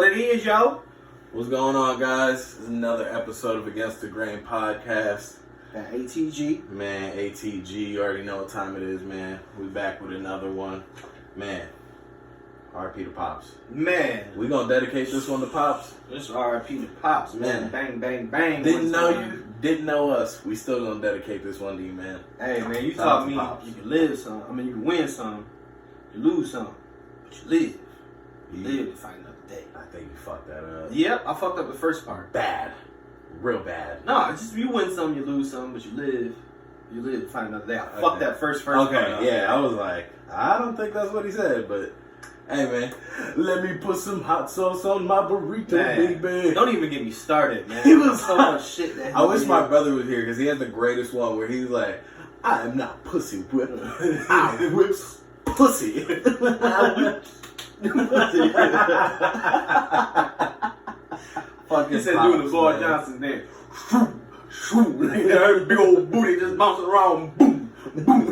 what it is, yo. What's going on, guys? This is another episode of Against the Grain podcast. That ATG. Man, ATG, you already know what time it is, man. We back with another one. Man, RIP to Pops. Man. We gonna dedicate this one to Pops? This is RIP to Pops, man. Bang, bang, bang. Didn't know you, didn't know us. We still gonna dedicate this one to you, man. Hey, man, you taught me you can live some. I mean, you can win some. You lose some. But you live. You live to fight another day. I think you fucked that up. Yep, I fucked up the first part. Bad. Real bad. No, it's just you win some, you lose some, but you live. You live to fight another day. I fucked that first part. Okay, yeah, I was like, I don't think that's what he said, but hey, man, let me put some hot sauce on my burrito, baby. Don't even get me started, man. He was so much shit that I wish my brother was here because he had the greatest one where he's like, I am not pussy whipping. I whips pussy. I whips. Fucking said doing the Lord Johnson there. Shoo, big old booty just bouncing around. Boom, boom.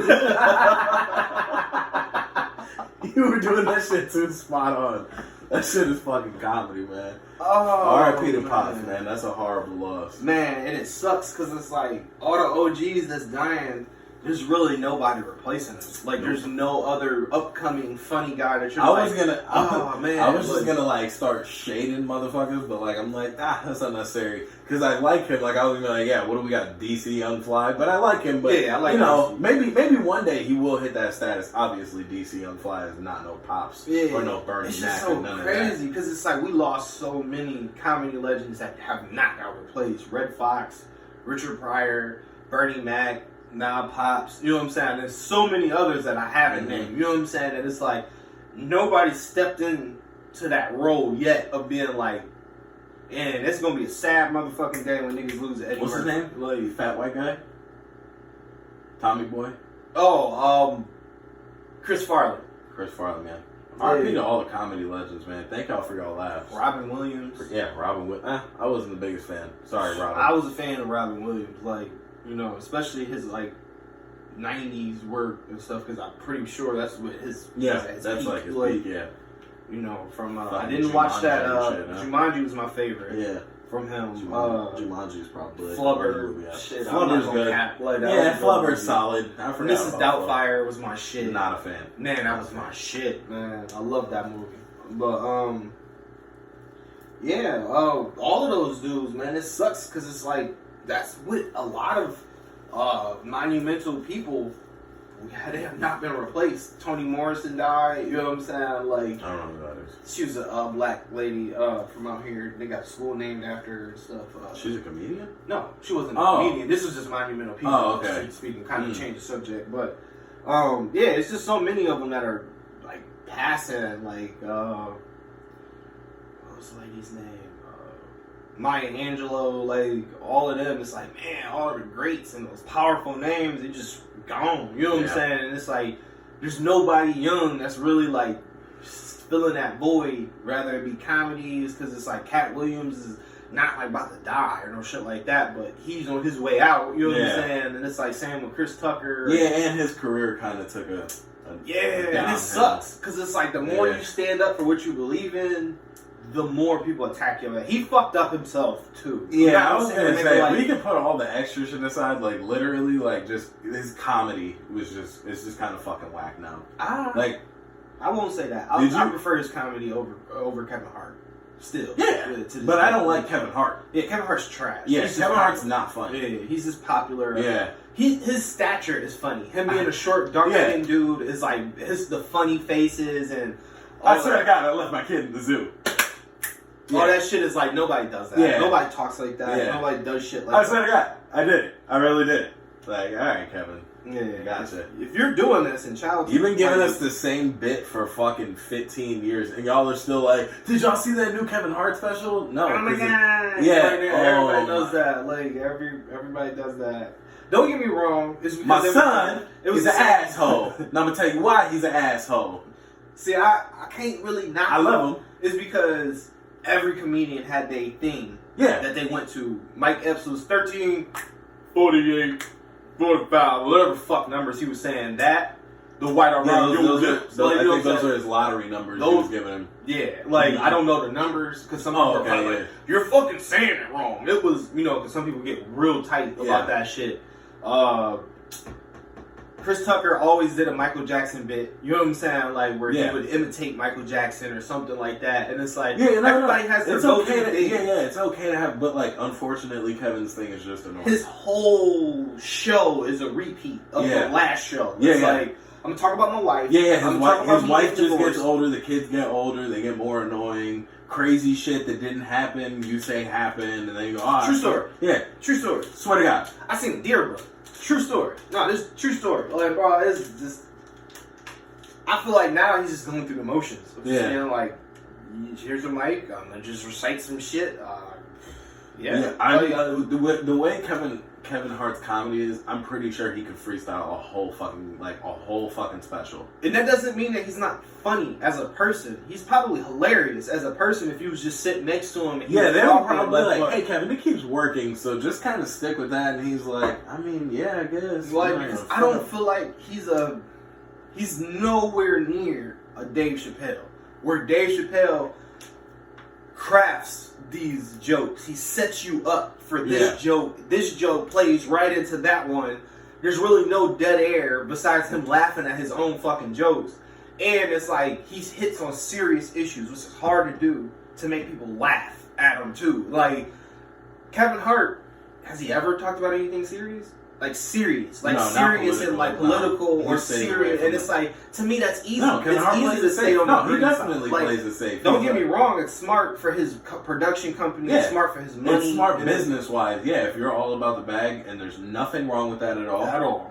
You were doing that shit too spot on. That shit is fucking comedy, man. Oh, R.I.P. to Pops, man. That's a horrible loss. Man, and it sucks because it's like all the OGs that's dying, there's really nobody replacing us. Like, there's no other upcoming funny guy that you're I was just gonna like start shading motherfuckers, but like I'm like, that's unnecessary. Because I like him. Like I was gonna be like, yeah, what do we got? DC Young Fly, but I like him. But yeah, I like maybe one day he will hit that status. Obviously, DC Young Fly is not no Pops or no Bernie. It's Mac just so crazy because it's like we lost so many comedy legends that have not got replaced. Red Fox, Richard Pryor, Bernie Mac. Now Pops, you know what I'm saying? There's so many others that I haven't named. You know what I'm saying? And it's like nobody stepped in to that role yet of being like, and it's gonna be a sad motherfucking day when niggas lose Eddie What's Murphy. his name? Like fat white guy? Tommy Boy? Oh, Chris Farley. Chris Farley, man. RP to all the comedy legends, man. Thank y'all for y'all laughs. Robin Williams. Yeah, Robin Williams. I wasn't the biggest fan. Sorry, Robin. I was a fan of Robin Williams. Like, you know, especially his like 90s work and stuff, because I'm pretty sure that's what his that's peak, like his peak, yeah. You know, from I didn't watch that. Jumanji was my favorite. Yeah, from him. Jumanji is probably Flubber. Shit, Flubber's good. Flubber's solid. I forgot. Mrs. Doubtfire was my shit. Not a fan. Man, that was my shit, man. I love that movie. But yeah, all of those dudes, man. It sucks because it's like that's what a lot of monumental people. They have not been replaced. Toni Morrison died. You know what I'm saying? Like, I don't know who that is. She was a black lady from out here. They got a school named after her and stuff. She's a comedian? No, she wasn't a comedian. This was just monumental people. Oh, okay. Speaking, kind of change the subject, but yeah, it's just so many of them that are like passing. Like, what was the lady's name? Maya Angelou, like all of them. It's like, man, all of the greats and those powerful names, they just gone. You know what I'm saying? And it's like, there's nobody young that's really like filling that void. Rather it be comedies, because it's like Cat Williams is not like about to die or no shit like that, but he's on his way out. You know what I'm saying? And it's like same with Chris Tucker. Yeah, and his career kind of took a and it sucks because it's like the more you stand up for what you believe in, the more people attack you. He fucked up himself too. Yeah, I was gonna say we can put all the extra shit aside. Like literally, like just his comedy was it's just kind of fucking whack now. I won't say that. I prefer his comedy over Kevin Hart. Still, but I don't like Kevin Hart. Yeah, Kevin Hart's trash. Yeah, Kevin Hart's not funny. Yeah, he's just popular. Yeah, his stature is funny. Him being a short, dark-skinned dude is like the funny faces and. I swear to God, I left my kid in the zoo. All that shit is like, nobody does that. Yeah. Nobody talks like that. Yeah. Nobody does shit like that. I swear to God, I did it. I really did it. Like, alright, Kevin. Yeah, gotcha. If you're doing this in childhood... You've been giving us the same bit for fucking 15 years, and y'all are still like, did y'all see that new Kevin Hart special? No. Oh my God. Everybody does that. Like, everybody does that. Don't get me wrong. It's my son is an asshole. Now, I'm going to tell you why he's an asshole. See, I can't really not... I love him. It's because... every comedian had their thing that they went to. Mike Epps was 13, 48, 45, whatever fuck numbers he was saying. That the white around your lips. I think those are his lottery numbers he was giving him. Yeah, like, I don't know the numbers, because some people are probably like, you're fucking saying it wrong. It was, because some people get real tight about that shit. Chris Tucker always did a Michael Jackson bit, you know what I'm saying? Like, where he would imitate Michael Jackson or something like that. And it's like, everybody has their go-to thing. It's okay to have, but, like, unfortunately, Kevin's thing is just annoying. His whole show is a repeat of the last show. It's like, I'm talking about my wife. His wife just gets older, the kids get older, they get more annoying. Crazy shit that didn't happen, you say happened, and then you go, true story. Yeah. True story. Swear to God. I seen Deer, bro. True story. No, this is true story. Like, bro, it's just... I feel like now he's just going through the motions. Saying, like, here's a mic, I'm going to just recite some shit. The way Kevin Hart's comedy is, I'm pretty sure he could freestyle a whole fucking special. And that doesn't mean that he's not funny as a person. He's probably hilarious as a person if you was just sitting next to him. And they were probably like, hey Kevin, it keeps working, so just kind of stick with that. And he's like, I mean, yeah, I guess. Like, because I don't feel like he's nowhere near a Dave Chappelle. Where Dave Chappelle crafts these jokes. He sets you up for this joke. This joke plays right into that one. There's really no dead air besides him laughing at his own fucking jokes. And it's like, he hits on serious issues, which is hard to do, to make people laugh at him too. Like, Kevin Hart, has he ever talked about anything serious? Like, serious. Like, no, serious and, like, political or serious. And it's like, to me, that's easy. No, it's easy to stay on the green side. He definitely plays it safe. Don't get me wrong. It's smart for his production company. It's smart for his money. It's smart business-wise. Yeah, if you're all about the bag, and there's nothing wrong with that at all.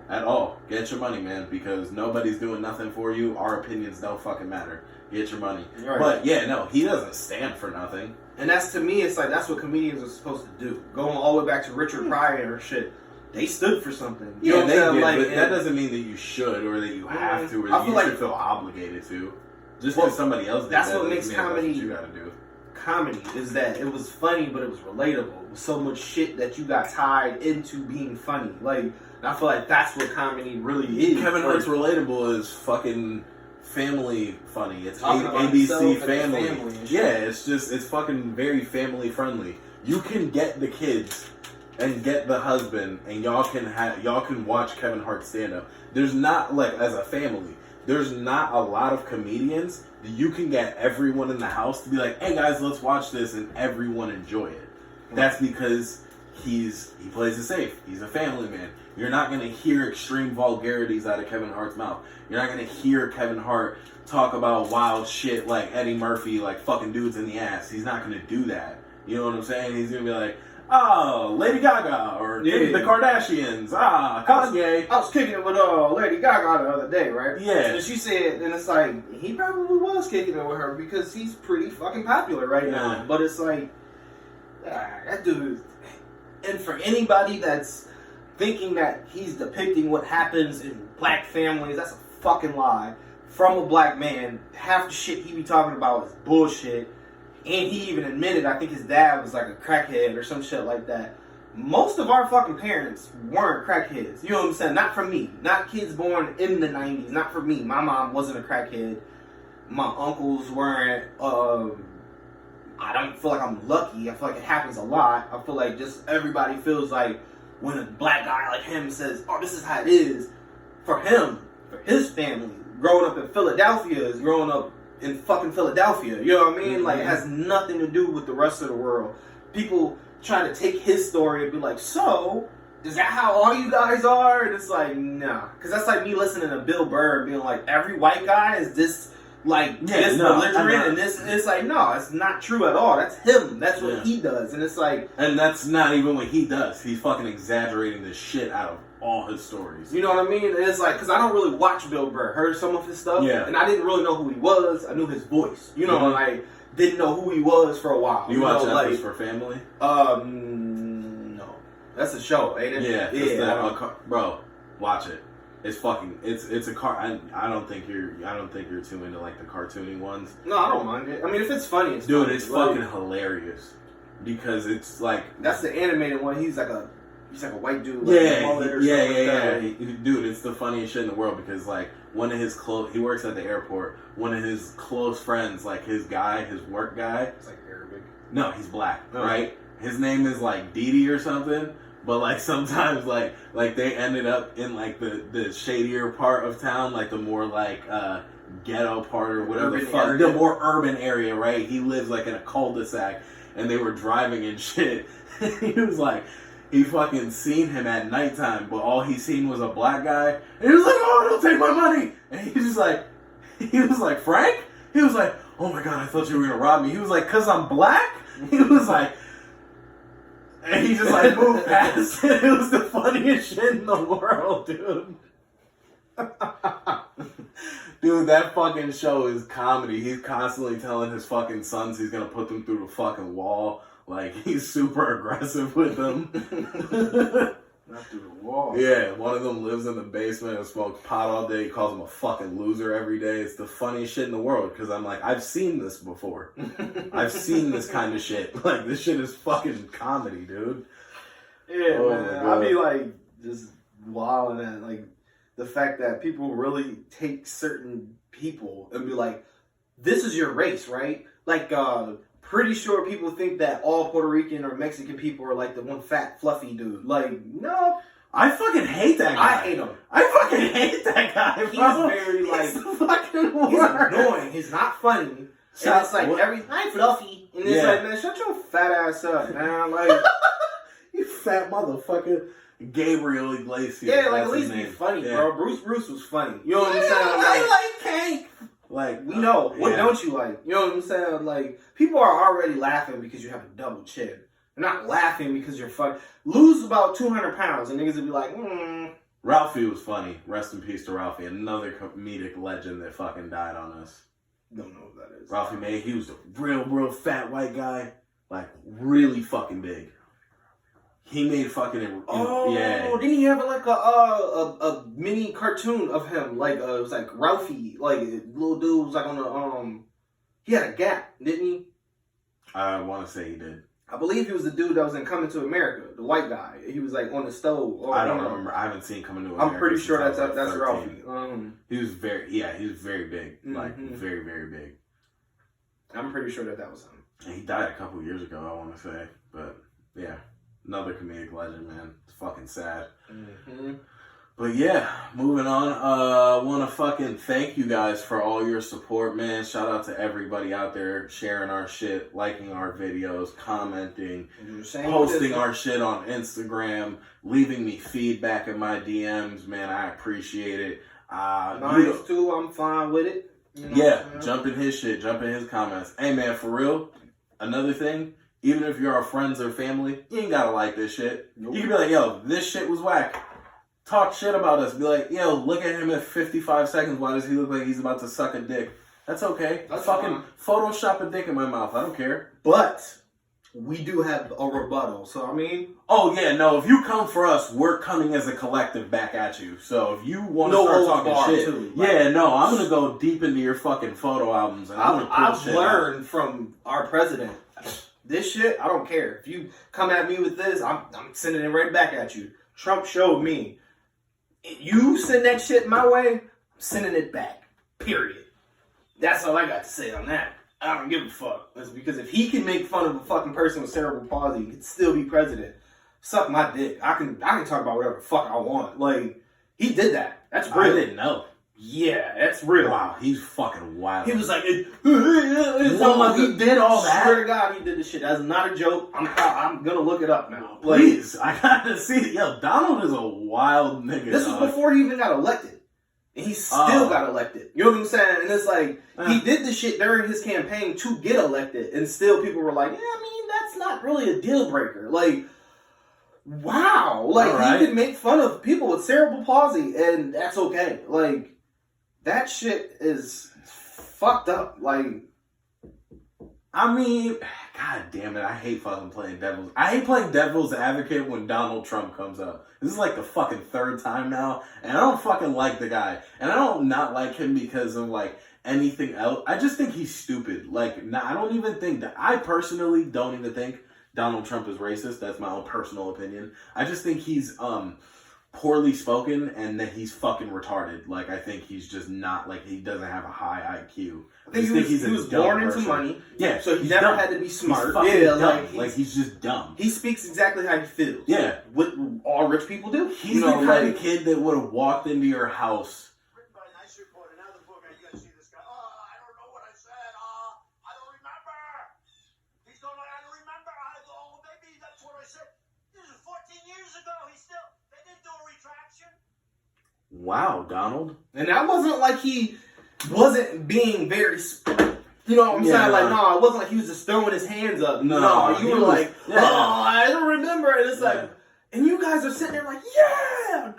At all. Get your money, man, because nobody's doing nothing for you. Our opinions don't fucking matter. Get your money. Right. But, yeah, no, he doesn't stand for nothing. And that's, to me, it's like, that's what comedians are supposed to do. Going all the way back to Richard Pryor or shit. They stood for something. You know what I'm saying? But that doesn't mean that you should, or that you have to, or that you should feel obligated to. Just because somebody else did that's what makes comedy. That's what you gotta do. Comedy is that it was funny, but it was relatable. It was so much shit that you got tied into being funny. Like, I feel like that's what comedy really is. Kevin Hart's relatable is fucking family funny. It's ABC family. It's fucking very family friendly. You can get the kids and get the husband, and y'all can watch Kevin Hart stand up. There's not, like, as a family, there's not a lot of comedians that you can get everyone in the house to be like, hey guys, let's watch this, and everyone enjoy it. That's because he plays it safe. He's a family man. You're not gonna hear extreme vulgarities out of Kevin Hart's mouth. You're not gonna hear Kevin Hart talk about wild shit like Eddie Murphy, like fucking dudes in the ass. He's not gonna do that. You know what I'm saying? He's gonna be like, oh, Lady Gaga, or the Kardashians, Kanye. I was kicking it with Lady Gaga the other day, right? Yeah. And she said, and it's like, he probably was kicking it with her because he's pretty fucking popular right now. But it's like, that dude, and for anybody that's thinking that he's depicting what happens in black families, that's a fucking lie. From a black man, half the shit he be talking about is bullshit. And he even admitted, I think his dad was like a crackhead or some shit like that. Most of our fucking parents weren't crackheads. You know what I'm saying? Not for me. Not kids born in the 90s. Not for me. My mom wasn't a crackhead. My uncles weren't. I don't feel like I'm lucky. I feel like it happens a lot. I feel like just everybody feels like when a black guy like him says, oh, this is how it is. For him, for his family, growing up in Philadelphia is growing up in fucking Philadelphia, you know what I mean? Like, it has nothing to do with the rest of the world. People try to take his story and be like, so, is that how all you guys are? And it's like, nah. Because that's like me listening to Bill Burr and being like, every white guy is this, like, this belligerent, and this, and it's like, no, it's not true at all. That's him. That's what he does. And it's like... And that's not even what he does. He's fucking exaggerating the shit out of all his stories. You know what I mean? And it's like, because I don't really watch Bill Burr. Heard some of his stuff. Yeah. And I didn't really know who he was. I knew his voice. You know, like, didn't know who he was for a while. You watch Efforts for Family? No. That's a show, ain't it? Yeah. Bro, watch it. It's fucking, it's a car. I don't think you're too into like the cartooning ones. No, I don't mind it. I mean, if it's funny, it's dude, funny. it's fucking hilarious because it's like that's the animated one. He's like a white dude. Like yeah. Dude, it's the funniest shit in the world because like one of his he works at the airport. One of his close friends, like his work guy. It's like Arabic. No, he's black, right? His name is like Didi or something. But like sometimes like they ended up in like the shadier part of town, like the more like ghetto part or whatever the more urban area, right? He lives like in a cul-de-sac, and they were driving and shit. He was like, he fucking seen him at nighttime, but all he seen was a black guy, and he was like, "Oh, don't take my money!" And he was like, "Frank?" He was like, "Oh my god, I thought you were gonna rob me." He was like, "'Cause I'm black?" He was like. And he just like moved past it. It was the funniest shit in the world, dude. Dude, that fucking show is comedy. He's constantly telling his fucking sons he's gonna put them through the fucking wall. Like, he's super aggressive with them. Not through the wall. Yeah, one of them lives in the basement and smokes pot all day. He calls him a fucking loser every day. It's the funniest shit in the world, because I'm like, I've seen this before. I've seen this kind of shit. Like, this shit is fucking comedy, dude. Yeah, man. I'd be like, just wilding at, like, the fact that people really take certain people and be like, this is your race, right? Like, pretty sure people think that all Puerto Rican or Mexican people are like the one fat, fluffy dude. Like, no. I fucking hate that guy. I hate him. I fucking hate that guy, He's bro. very, like, he's fucking he's annoying. He's not funny. And it's like, hi, fluffy. And it's like, man, shut your fat ass up, man. Like, you fat motherfucker. Gabriel Iglesias. Yeah, like, at least be funny, bro. Bruce was funny. You know what I'm saying? I like cake. Like, we know. What don't you like? You know what I'm saying? Like, people are already laughing because you have a double chin. They're not laughing because you're fucking... Lose about 200 pounds and niggas will be like, Ralphie was funny. Rest in peace to Ralphie. Another comedic legend that fucking died on us. Don't know what that is. Ralphie May, he was a real fat white guy. Like, really fucking big. He made fucking... didn't he have like a mini cartoon of him? Like, it was like Ralphie. Like, little dude was like on the... He had a gap, didn't he? I want to say he did. I believe he was the dude that was in Coming to America, the white guy. He was like on the stove. I don't remember. I haven't seen Coming to America. I'm pretty sure that's like Ralphie. He was very big. Like, very, very big. I'm pretty sure that was him. And he died a couple years ago, I want to say. But, yeah. Another comedic legend, man. It's fucking sad. But yeah, moving on. I want to fucking thank you guys for all your support, man. Shout out to everybody out there sharing our shit, liking our videos, commenting, posting our shit on Instagram, leaving me feedback in my DMs, man. I appreciate it. Mine too. I'm fine with it. You know jump in his shit, jump in his comments. Hey, man, for real, another thing, even if you're our friends or family, you ain't gotta like this shit. Nope. You can be like, yo, this shit was whack. Talk shit about us. Be like, yo, look at him in 55 seconds. Why does he look like he's about to suck a dick? That's okay. That's fucking Photoshop a dick in my mouth. I don't care. But we do have a rebuttal. So, I mean... Oh, yeah, no. If you come for us, we're coming as a collective back at you. So, if you want to start talking shit... Too, yeah, no. I'm going to go deep into your fucking photo albums. And I've learned from our president. This shit, I don't care. If you come at me with this, I'm sending it right back at you. Trump showed me. You send that shit my way, I'm sending it back. Period. That's all I got to say on that. I don't give a fuck. That's because if he can make fun of a fucking person with cerebral palsy, he could still be president. Suck my dick. I can talk about whatever the fuck I want. Like, he did that. That's real. I didn't know. Yeah, that's real. Wow, he's fucking wild. He was like, he did all that? I swear to God, he did this shit. That's not a joke. I'm gonna look it up now. Please, I gotta see it. Yo, Donald is a wild nigga. This was before he even got elected. And he still got elected. You know what I'm saying? And it's like, he did the shit during his campaign to get elected. And still people were like, yeah, I mean, that's not really a deal breaker. Like, wow. Like, he can make fun of people with cerebral palsy, and that's okay. Like, that shit is fucked up. Like, I mean, god damn it, I hate fucking playing devil's. I hate playing devil's advocate when Donald Trump comes up. This is like the fucking third time now, and I don't fucking like the guy. And I don't not like him because of like anything else. I just think he's stupid. Like, I don't even think that. I personally don't even think Donald Trump is racist. That's my own personal opinion. I just think he's poorly spoken and that he's fucking retarded. Like, I think he's just not, like, he doesn't have a high IQ. I think he was born into money. Yeah. So he never had to be smart. Yeah, like he's just dumb. He speaks exactly how he feels. Yeah. What all rich people do. He's the kind of kid that would have walked into your house. Written by a nice reporter. Now the book, you gotta see this guy. Oh, I don't know what I said. I don't remember. He's going, I don't remember. Maybe that's what I said. This is 14 years ago. They didn't do a retraction. Wow, Donald. And that wasn't like he wasn't being very, you know what I'm saying? Like, no, it wasn't like he was just throwing his hands up. No, you were like, oh, I don't remember. And it's like, and you guys are sitting there like, yeah,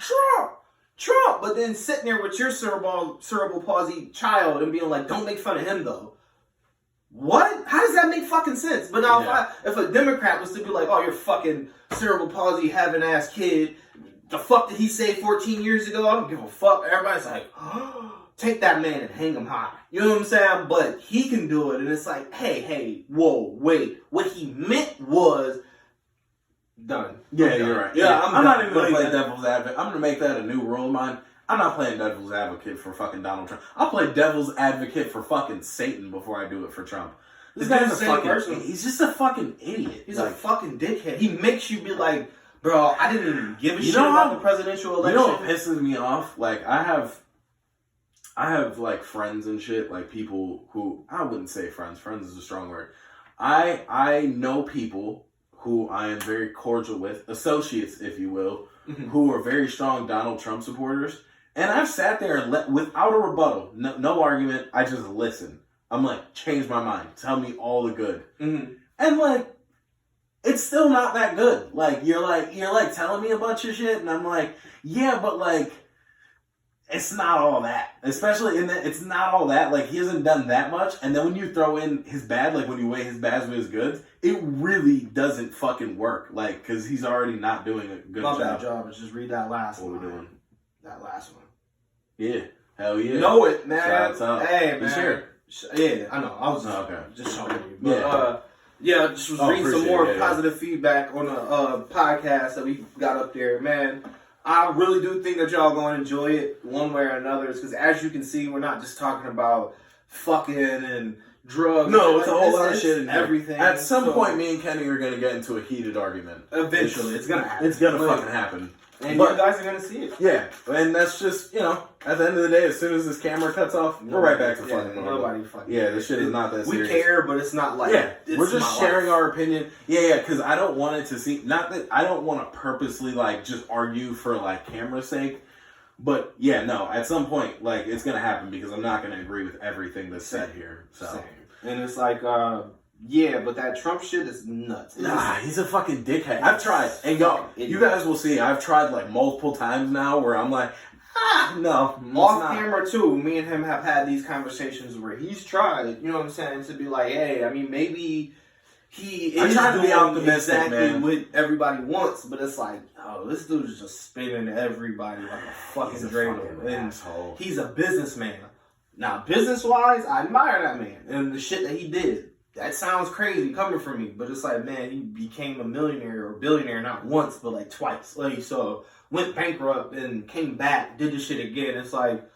Trump. But then sitting there with your cerebral palsy child and being like, don't make fun of him though. What? How does that make fucking sense? But now if a Democrat was to be like, oh, you're fucking cerebral palsy having ass kid, the fuck did he say 14 years ago? I don't give a fuck. Everybody's like, oh, take that man and hang him high. You know what I'm saying? But he can do it. And it's like, hey, whoa, wait. What he meant was done. Yeah, you're right. Yeah, I'm not even going to play devil's advocate. I'm going to make that a new rule of mine. I'm not playing devil's advocate for fucking Donald Trump. I'll play devil's advocate for fucking Satan before I do it for Trump. This guy's a fucking person. He's just a fucking idiot. He's a fucking dickhead. He makes you be like, bro, I didn't even give a shit about the presidential election. You know what pisses me off? Like, I have like friends and shit, like people who, I wouldn't say friends is a strong word. I know people who I am very cordial with, associates, if you will, who are very strong Donald Trump supporters. And I've sat there and without a rebuttal, no argument, I just listen. I'm like, change my mind. Tell me all the good. Mm-hmm. And like, it's still not that good. Like, you're like telling me a bunch of shit, and I'm like, yeah, but like, it's not all that. Especially in that, it's not all that. Like, he hasn't done that much. And then when you throw in his bad, like when you weigh his bads with his goods, it really doesn't fucking work. Like, because he's already not doing a good job. My bad job is just read that last one. What we doing? That last one. Yeah. Hell yeah. You know it, man. Shots out. Hey, man. Sure. Yeah, I know. I was just showing you. But, just was reading some more positive feedback on the podcast that we got up there. Man, I really do think that y'all going to enjoy it one way or another. Because as you can see, we're not just talking about fucking and drugs. No, it's a whole lot of shit and everything. At some point, me and Kenny are going to get into a heated argument. Eventually. It's going to happen. It's going to fucking happen. And you guys are going to see it. Yeah, and that's just, at the end of the day, as soon as this camera cuts off, we're right back to fucking normal. Nobody fucking this shit is not that serious. We care, but it's not like... Yeah, we're just sharing our opinion. Yeah, because I don't want it to seem... Not that I don't want to purposely, like, just argue for, like, camera's sake. But, yeah, no, at some point, like, it's going to happen because I'm not going to agree with everything that's said here. So. Same. And it's like, but that Trump shit is nuts. He's a fucking dickhead. I've tried. And you guys will see, I've tried like multiple times now where I'm like, no. Off camera too, me and him have had these conversations where he's tried, you know what I'm saying, to be like, hey, I mean, maybe he is trying to be optimistic, exactly what everybody wants, but it's like, this dude is just spinning everybody like a fucking dreidel. And he's a businessman. Now, business-wise, I admire that man and the shit that he did. That sounds crazy coming from me, but it's like, man, he became a millionaire or billionaire not once, but like twice. Like, so went bankrupt and came back, did the shit again. It's like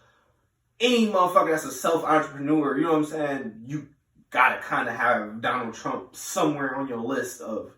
any motherfucker that's a self-entrepreneur, you know what I'm saying? You gotta kind of have Donald Trump somewhere on your list of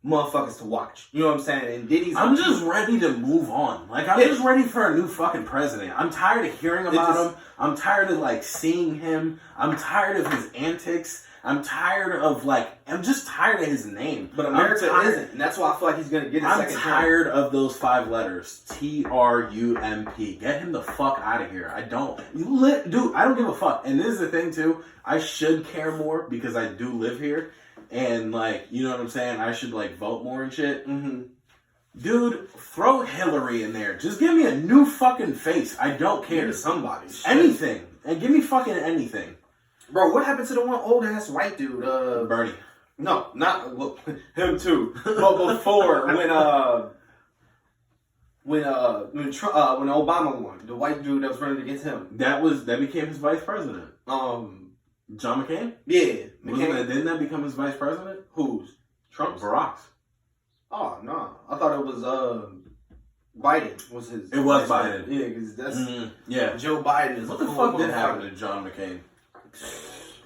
motherfuckers to watch. You know what I'm saying? And Diddy's... I'm just ready to move on. Like, I'm just ready for a new fucking president. I'm tired of hearing about him. I'm tired of, like, seeing him. I'm tired of his antics. I'm tired of, like, I'm just tired of his name. But America isn't. And that's why I feel like he's going to get a second term. I'm tired of those 5 letters. Trump. Get him the fuck out of here. I don't give a fuck. And this is the thing, too. I should care more because I do live here. And, like, you know what I'm saying? I should, like, vote more and shit. Mm-hmm. Dude, throw Hillary in there. Just give me a new fucking face. I don't care. Somebody. Anything. And give me fucking anything. Bro, what happened to the one old ass white dude? Bernie. No, not him too. But before when Obama won, the white dude that was running against him. That became his vice president. John McCain? Yeah. Didn't that become his vice president? Whose? Trump's. Barack's. Oh no. I thought it was Biden was his. It was Biden. Yeah, because that's Joe Biden is. What the fuck did happen to John McCain?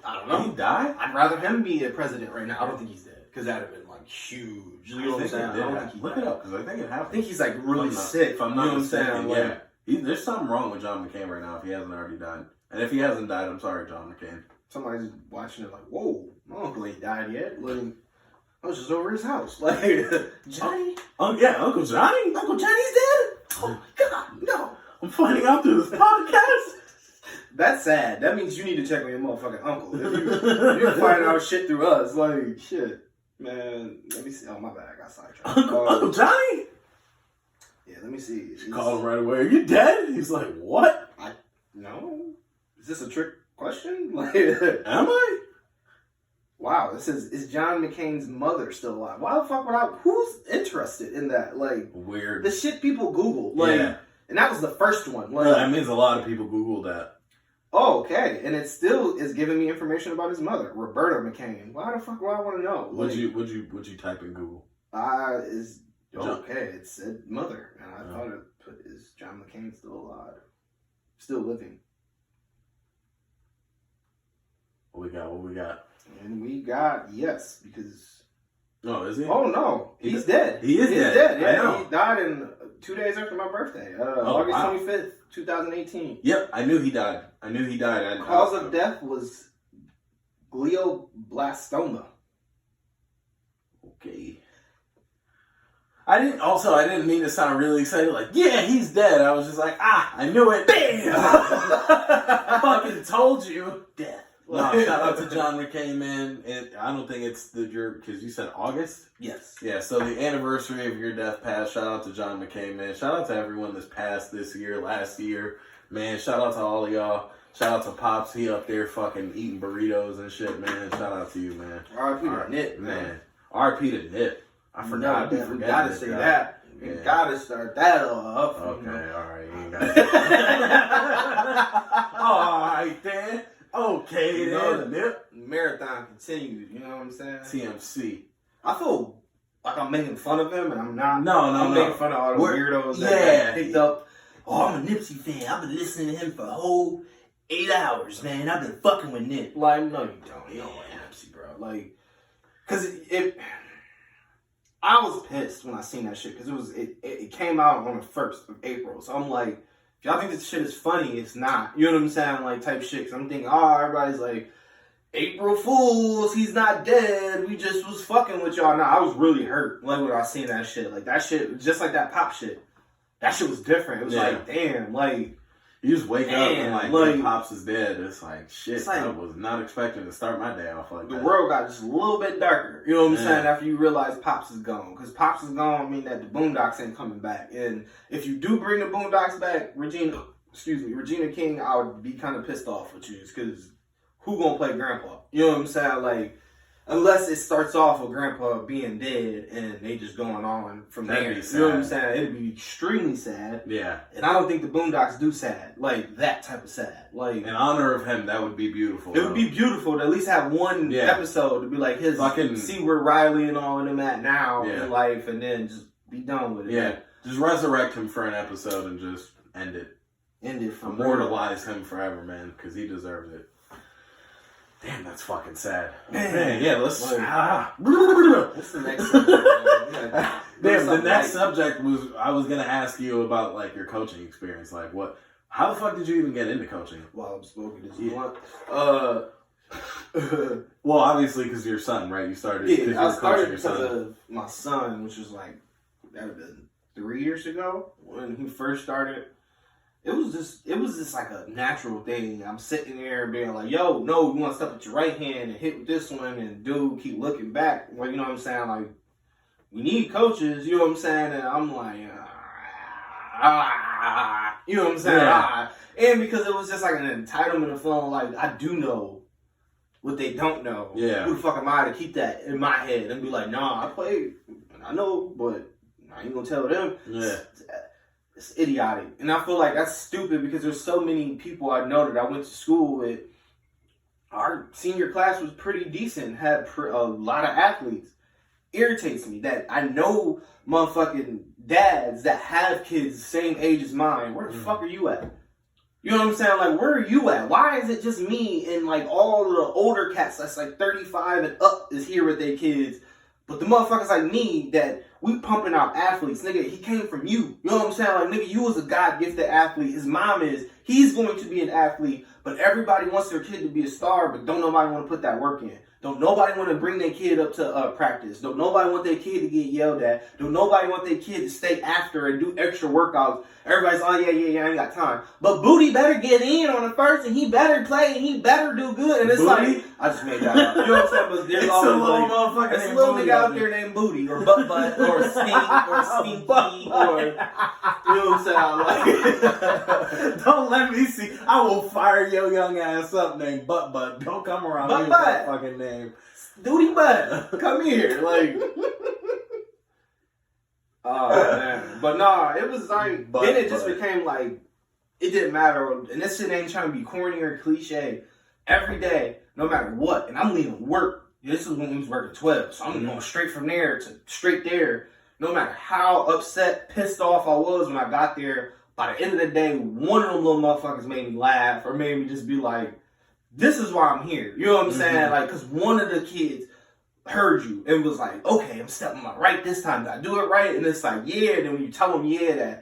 I don't know. Did he die? I'd rather him be a president right now. I don't think he's dead because that'd have been like huge. You know what I'm saying? I don't think he Look it up because I think it happened. I think he's like really sick. If I'm not mistaken, yeah. There's something wrong with John McCain right now if he hasn't already died. And if he hasn't died, I'm sorry, John McCain. Somebody's watching it like, whoa, my uncle ain't died yet. Like, I was just over his house. Like, Johnny? Uncle Johnny? Uncle Johnny's dead? Oh my God, no. I'm finding out through this podcast. That's sad. That means you need to check on your motherfucking uncle. If you're finding out shit through us, like, shit. Man, let me see. Oh, my bad. I got sidetracked. Uncle Johnny? Yeah, let me see. Call him right away. Are you dead? He's like, what? No. Is this a trick question? Like, am I? Wow, this is John McCain's mother still alive? Why the fuck would I? Who's interested in that? Like, weird. The shit people Google. Like, and that was the first one. Like, that means a lot of people Googled that. Oh, okay. And it still is giving me information about his mother, Roberta McCain. Why the fuck would I want to know? Would you type in Google? Is okay. It said mother, and I thought it put is John McCain still alive, still living. What we got? And we got yes because. Oh, is he? Oh no, he's dead. He is dead. Yeah, I know. He died in 2 days after my birthday, August 25th, 2018. Yep, I knew he died. Cause of death was glioblastoma. Okay. I didn't mean to sound really excited, like, yeah, he's dead. I was just like, I knew it. Bam! I fucking told you. Death. No, shout out to John McCain, man. I don't think it's because you said August? Yes. Yeah, so the anniversary of your death passed. Shout out to John McCain, man. Shout out to everyone that's passed this year, last year. Man, shout out to all of y'all. Shout out to Pops. He up there fucking eating burritos and shit, man. Shout out to you, man. R.I.P. to Nip, man. R.I.P. to Nip. I forgot. We gotta say that. We gotta start that off. Okay, alright. You ain't gotta say that. Alright, then. Okay, then. Nip. Marathon continued. You know what I'm saying? TMC. I feel like I'm making fun of him, and I'm not. I'm making fun of all the weirdos that picked up. Oh, I'm a Nipsey fan. I've been listening to him for a whole 8 hours, man. I've been fucking with Nip. Like, no, you don't. You don't like Nipsey, bro. Like, cause I was pissed when I seen that shit because it came out on the 1st of April. So I'm like, if y'all think this shit is funny, it's not. You know what I'm saying? Like, type shit. Cause I'm thinking, everybody's like, April Fools, he's not dead. We just was fucking with y'all. Nah, I was really hurt. Like, when I seen that shit. Like, that shit, just like that Pop shit. That shit was different. It was like, damn, like. You just wake up and like Pops is dead. It's like, shit, I was not expecting to start my day off like that. The world got just a little bit darker. You know what I'm saying? After you realize Pops is gone. Because Pops is gone, I mean that the Boondocks ain't coming back. And if you do bring the Boondocks back, Regina King, I would be kind of pissed off with you. Because who gonna play Grandpa? You know what I'm saying? Like, unless it starts off with Grandpa being dead and they just going on from there. You know what I'm saying? It'd be extremely sad. Yeah. And I don't think the Boondocks do sad. Like, that type of sad. Like, in honor of him, that would be beautiful. It would be beautiful to at least have one episode to be like his, see where Riley and all of them at now in life, and then just be done with it. Yeah. Just resurrect him for an episode and just end it. Immortalize him forever, man, because he deserves it. Damn, that's fucking sad. Man, yeah, let's... What's the next subject? Damn, the next subject was... I was going to ask you about, like, your coaching experience. Like, what... How the fuck did you even get into coaching? While I'm smoking this blunt. Well, obviously, because your son, right? You started... Yeah, I started because of my son, which was, like, that would have been 3 years ago when he first started. It was just like a natural thing. I'm sitting there being like, yo, no, you want to step with your right hand and hit with this one, and dude keep looking back. Well, you know what I'm saying? Like, we need coaches, you know what I'm saying? And I'm like, you know what I'm saying? Yeah. And because it was just like an entitlement of feeling like I do know what they don't know. Yeah. Who the fuck am I to keep that in my head and be like, nah, I played, I know, but I ain't gonna tell them. Yeah. It's idiotic. And I feel like that's stupid because there's so many people I know that I went to school with. Our senior class was pretty decent, had a lot of athletes. irritates me that I know motherfucking dads that have kids the same age as mine. Where the fuck are you at? You know what I'm saying? Like, where are you at? Why is it just me and like all the older cats that's like 35 and up is here with their kids, but the motherfuckers like me that we pumping out athletes, nigga, he came from you. You know what I'm saying? Like, nigga, you was a God-gifted athlete. His mom is. He's going to be an athlete, but everybody wants their kid to be a star, but don't nobody want to put that work in. Don't nobody want to bring their kid up to practice. Don't nobody want their kid to get yelled at. Don't nobody want their kid to stay after and do extra workouts. Everybody's, oh, yeah, I ain't got time. But Booty better get in on the first, and he better play, and he better do good. And it's Booty? Like, I just made that up. You know what I'm saying? But there's always like, there's a little nigga out there named Booty, or Butt Butt, or Stink, or Stinky, or, you know what I'm saying? Like, don't let me see. I will fire your young ass up named Butt Butt. Don't come around Butt with Butt. that fucking name. Duty Butt, come here. Like, oh, man. But nah, it was like, then it just became like, it didn't matter. And this shit ain't trying to be corny or cliche. Every day, no matter what, and I'm leaving work. This is when we was working 12, so I'm going straight from there to straight there. No matter how upset, pissed off I was when I got there, by the end of the day, one of them little motherfuckers made me laugh or made me just be like, this is why I'm here. You know what I'm saying? Like, because one of the kids heard you and was like, okay, I'm stepping my right this time. Did I do it right? And it's like, yeah. And then when you tell them, yeah,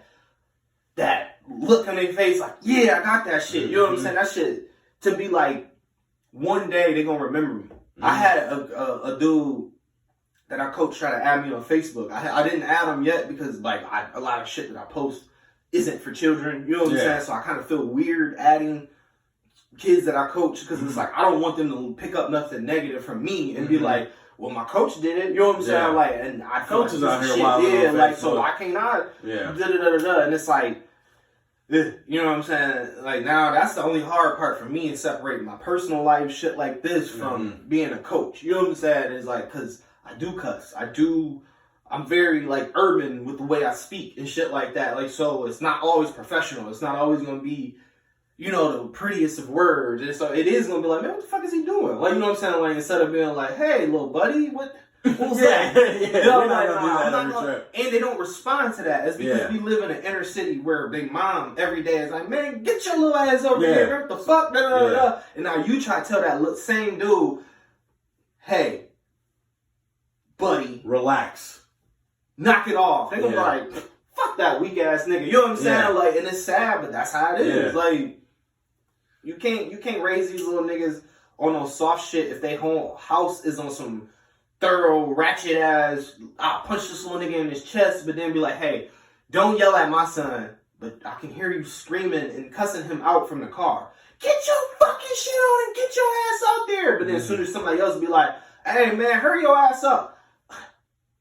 that look on their face, like, yeah, I got that shit. You know what I'm saying? That shit, to be like, one day they're going to remember me. I had a dude that I coached try to add me on Facebook. I didn't add him yet because, like, a lot of shit that I post isn't for children. You know what I'm saying? So I kind of feel weird adding kids that I coach because it's like I don't want them to pick up nothing negative from me and be like, well, my coach did it. You know what I'm saying? Like, and I feel coaches like out here shit, wilding on like Facebook. so I cannot. Yeah. And it's like, you know what I'm saying? Like, now that's the only hard part for me is separating my personal life shit like this from being a coach. You know what I'm saying? It's like, because I do cuss. I'm very, like, urban with the way I speak and shit like that. Like, so it's not always professional. It's not always going to be, you know, the prettiest of words. And so it is going to be like, man, what the fuck is he doing? Like, you know what I'm saying? Like, instead of being like, hey, little buddy, what's Yeah, you know, we're not like, gonna do that every trip. and they don't respond to that. It's because we live in an inner city where their mom every day is like, man, get your little ass over here. What the fuck? Da, da, da, da. And now you try to tell that same dude, hey, buddy, relax. Knock it off. They gonna be like, fuck that weak ass nigga. You know what I'm saying? Like, and it's sad, but that's how it is. Like, you can't raise these little niggas on no soft shit if they whole house is on some thorough ratchet ass. I'll punch this little nigga in his chest, but then be like, hey, don't yell at my son. But I can hear you screaming and cussing him out from the car. Get your fucking shit on and get your ass out there. But then as soon as somebody else be like, hey man, hurry your ass up.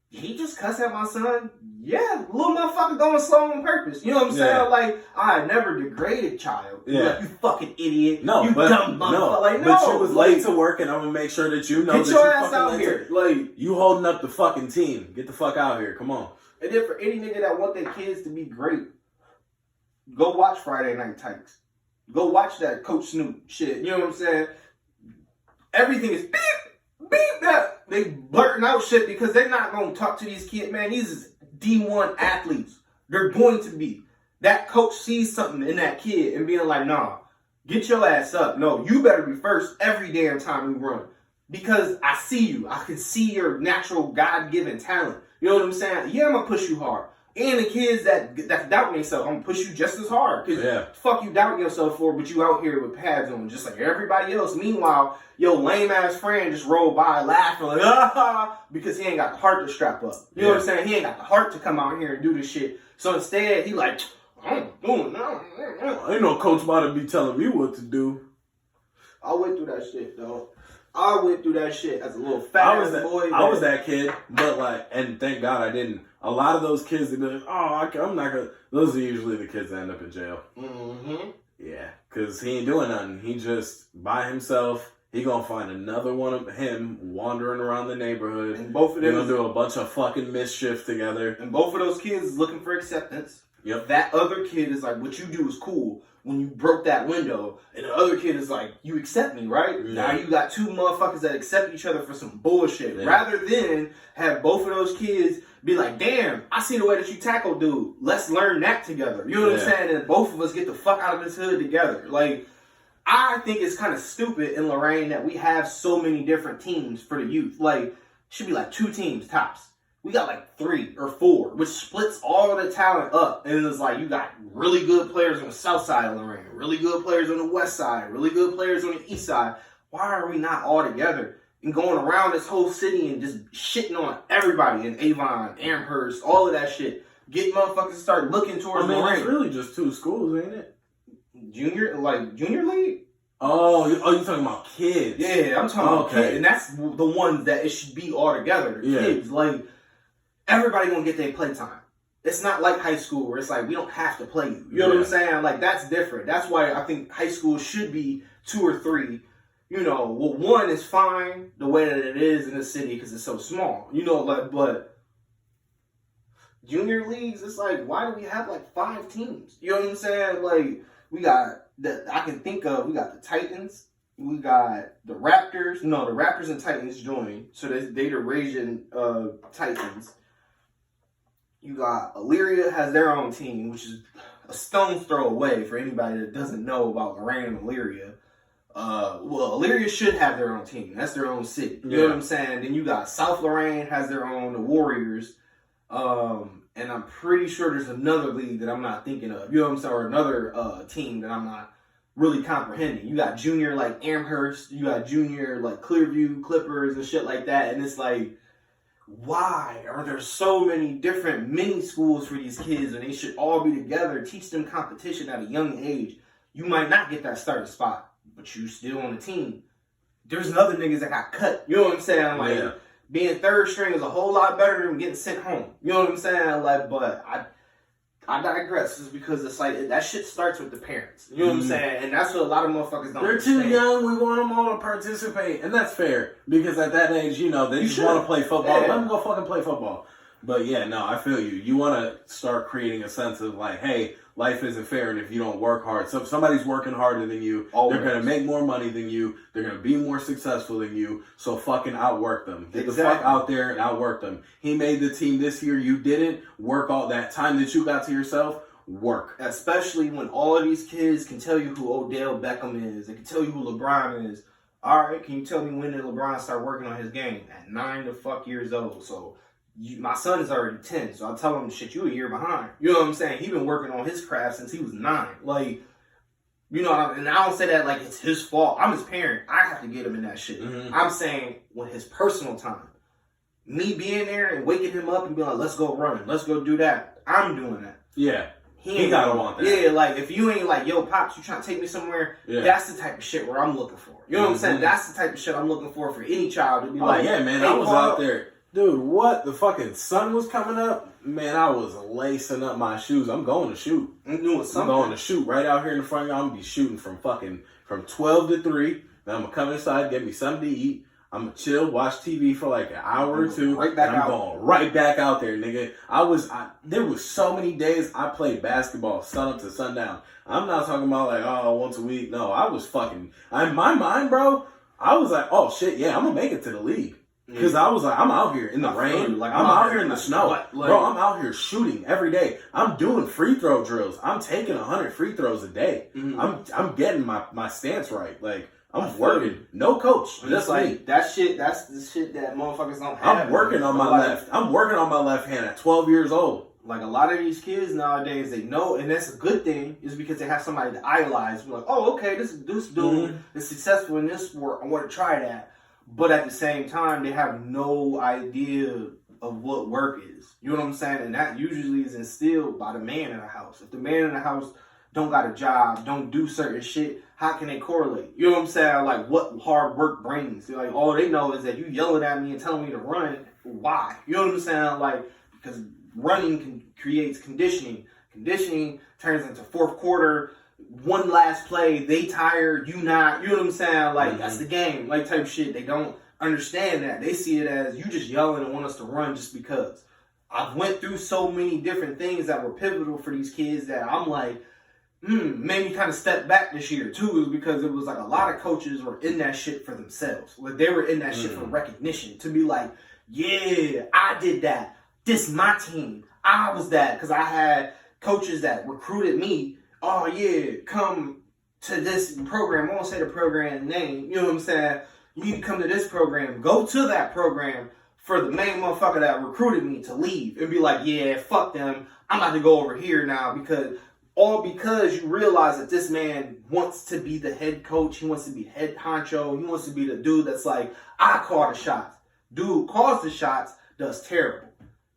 He just cussed at my son? Yeah, little motherfucker going slow on purpose. You know what I'm saying? Like, I never degraded child. Like, you fucking idiot. No, you but, dumb motherfucker. No, like, no. But you was late to work, and I'm gonna make sure that you know get that your you ass out here. Like, you holding up the fucking team. Get the fuck out here. Come on. And then for any nigga that want their kids to be great, go watch Friday Night Tykes. Go watch that Coach Snoop shit. You know what I'm saying? Everything is beep, beep, that. They blurting out shit because they're not going to talk to these kids, man. These is D1 athletes. They're going to be. That coach sees something in that kid and being like, nah, get your ass up. No, you better be first every damn time we run. Because I see you. I can see your natural God-given talent. You know what I'm saying? Yeah, I'm going to push you hard. And the kids that doubt themselves, I'm going to push you just as hard. Because fuck you doubting yourself for, but you out here with pads on just like everybody else. Meanwhile, your lame-ass friend just rolled by laughing like, ah, because he ain't got the heart to strap up. You know what I'm saying? He ain't got the heart to come out here and do this shit. So instead, he like, I'm doing no. Ain't no coach about to be telling me what to do. I went through that shit, though. I went through that shit as a little fat boy. I was that kid, but like, and thank God I didn't. A lot of those kids, they be like, oh, I'm not gonna. Those are usually the kids that end up in jail. Mm-hmm. Yeah, because he ain't doing nothing. He just, by himself, he gonna find another one of him wandering around the neighborhood. And both of them gonna do a bunch of fucking mischief together. And both of those kids is looking for acceptance. Yep. That other kid is like, what you do is cool. When you broke that window, and the other kid is like, you accept me, right? Yeah. Now you got two motherfuckers that accept each other for some bullshit. Yeah. Rather than have both of those kids be like, damn, I see the way that you tackle dude. Let's learn that together. You know what I'm saying? And both of us get the fuck out of this hood together. Like, I think it's kind of stupid in Lorraine that we have so many different teams for the youth. Like, should be like 2 teams tops. We got like 3 or 4, which splits all the talent up. And it's like, you got really good players on the south side of Lorraine, really good players on the west side, really good players on the east side. Why are we not all together and going around this whole city and just shitting on everybody in Avon, Amherst, all of that shit? Get motherfuckers to start looking towards Lorraine. It's really just 2 schools, ain't it? Junior league? Oh, you talking about kids? Yeah, I'm talking about kids. And that's the ones that it should be all together. Yeah. Kids, like, everybody gonna get their playtime. It's not like high school where it's like, we don't have to play you. You know what I'm saying? Like, that's different. That's why I think high school should be 2 or 3. You know, well, 1 is fine the way that it is in the city because it's so small. You know, like, but junior leagues, it's like, why do we have like 5 teams? You know what I'm saying? Like, we got that I can think of. We got the Titans. We got the Raptors. No, the Raptors and Titans joined. So they the Eurasian Titans. You got Elyria has their own team, which is a stone's throw away for anybody that doesn't know about Lorraine and Elyria. Well, Elyria should have their own team. That's their own city. You know what I'm saying? Then you got South Lorraine has their own, the Warriors. And I'm pretty sure there's another league that I'm not thinking of. You know what I'm saying? Or another team that I'm not really comprehending. You got junior like Amherst. You got junior like Clearview Clippers and shit like that. And it's like, why are there so many different mini schools for these kids and they should all be together, teach them competition at a young age? You might not get that starting spot, but you still on the team. There's other niggas that got cut. You know what I'm saying? Like, being third string is a whole lot better than getting sent home. You know what I'm saying? Like, but I digress. It's because it's like, that shit starts with the parents. You know what I'm saying? And that's what a lot of motherfuckers don't understand. They're too young. We want them all to participate. And that's fair. Because at that age, you know, they just want to play football. Let them go fucking play football. But yeah, no, I feel you. You want to start creating a sense of like, hey, life isn't fair, and if you don't work hard. So if somebody's working harder than you, they're going to make more money than you, they're going to be more successful than you, so fucking outwork them. Get the fuck out there and outwork them. He made the team this year, you didn't. Work all that time that you got to yourself, work. Especially when all of these kids can tell you who Odell Beckham is, they can tell you who LeBron is. All right, can you tell me when did LeBron start working on his game? At 9 years old. So my son is already 10, so I'll tell him, shit, you a year behind. You know what I'm saying? He been working on his craft since he was 9. Like, you know, and I don't say that like it's his fault. I'm his parent. I have to get him in that shit. I'm saying when his personal time, me being there and waking him up and being like, let's go run, let's go do that. I'm doing that. Yeah. He gotta want that. Yeah, like if you ain't like, yo, Pops, you trying to take me somewhere? Yeah. That's the type of shit where I'm looking for. You know what I'm saying? That's the type of shit I'm looking for any child to be like, yeah, man, hey, I was out there. Dude, what? The fucking sun was coming up? Man, I was lacing up my shoes. I'm going to shoot. I'm doing something. I'm going to shoot right out here in the front yard. I'm going to be shooting from 12 to 3. Then I'm going to come inside, get me something to eat. I'm going to chill, watch TV for like an hour or 2. Right back and I'm going right back out there, nigga. There was so many days I played basketball sun up to sundown. I'm not talking about like, once a week. No, I was fucking, in my mind, bro, I was like, oh shit, yeah, I'm going to make it to the league. Because I was like, I'm out here in the rain. Like, I'm out here in the snow. Bro, I'm out here shooting every day. I'm doing free throw drills. I'm taking 100 free throws a day. I'm getting my stance right. Like, I'm working. No coach. Just like me. That's the shit that motherfuckers don't have. I'm working on my left. I'm working on my left hand at 12 years old. Like, a lot of these kids nowadays, they know, and that's a good thing, is because they have somebody to idolize. We're like, oh, okay, this dude is successful in this sport. I want to try that. But at the same time, they have no idea of what work is. You know what I'm saying? And that usually is instilled by the man in the house. If the man in the house don't got a job, don't do certain shit, how can they correlate? You know what I'm saying? Like, what hard work brings. They're like, all they know is that you yelling at me and telling me to run. Why? You know what I'm saying? Like, because running creates conditioning. Conditioning turns into fourth quarter, one last play, they tired, you not, you know what I'm saying? Like, that's the game, like, type shit. They don't understand that. They see it as, you just yelling and want us to run just because. I've went through so many different things that were pivotal for these kids that I'm like, made me kind of step back this year too, is because it was like a lot of coaches were in that shit for themselves. Like they were in that shit for recognition, to be like, yeah, I did that. This is my team. I was that, because I had coaches that recruited me. Oh yeah, come to this program. I won't say the program name. You know what I'm saying? You need to come to this program. Go to that program for the main motherfucker that recruited me to leave and be like, yeah, fuck them. I'm about to go over here now, because you realize that this man wants to be the head coach. He wants to be head honcho. He wants to be the dude that's like, I call the shots. Dude calls the shots, does terrible.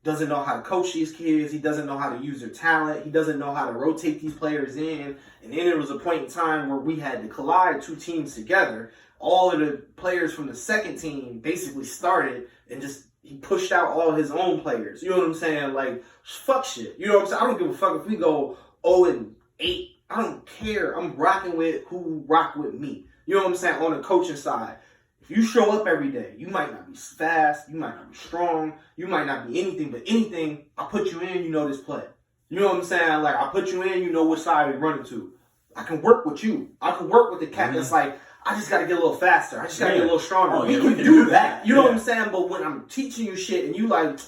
Doesn't know how to coach these kids. He doesn't know how to use their talent. He doesn't know how to rotate these players in. And then there was a point in time where we had to collide two teams together. All of the players from the second team basically started, and just he pushed out all his own players. You know what I'm saying? Like, fuck shit. You know what I'm saying? I don't give a fuck if we go 0-8. I don't care. I'm rocking with who rock with me. You know what I'm saying? On the coaching side. If you show up every day, you might not be fast, you might not be strong, you might not be anything, but anything, I put you in, you know this play. You know what I'm saying? Like, I put you in, you know which side we're running to. I can work with you. I can work with the cat that's like, I just got to get a little faster. I just got to get a little stronger. Oh, we can do that. You know what I'm saying? But when I'm teaching you shit and you like,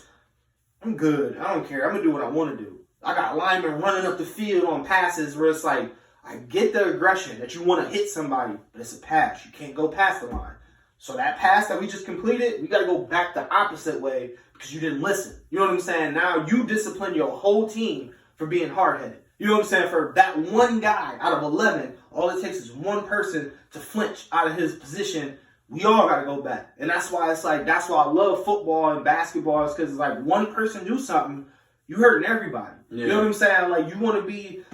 I'm good. I don't care. I'm going to do what I want to do. I got linemen running up the field on passes where it's like, I get the aggression that you want to hit somebody, but it's a pass. You can't go past the line. So that pass that we just completed, we got to go back the opposite way because you didn't listen. You know what I'm saying? Now you discipline your whole team for being hard-headed. You know what I'm saying? For that one guy out of 11, all it takes is one person to flinch out of his position. We all got to go back. And that's why it's like, that's why I love football and basketball, is because it's like one person do something, you hurting everybody. Yeah. You know what I'm saying? Like, you want to be,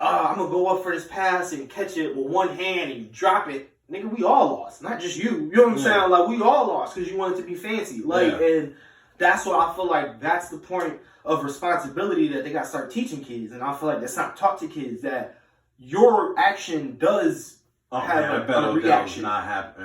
I'm going to go up for this pass and catch it with one hand and you drop it. Nigga, we all lost. Not just you. You know what I'm saying? Like, we all lost because you wanted to be fancy. Like, and that's what I feel like that's the point of responsibility that they got to start teaching kids. And I feel like that's not taught to kids, that your action does have a reaction. Not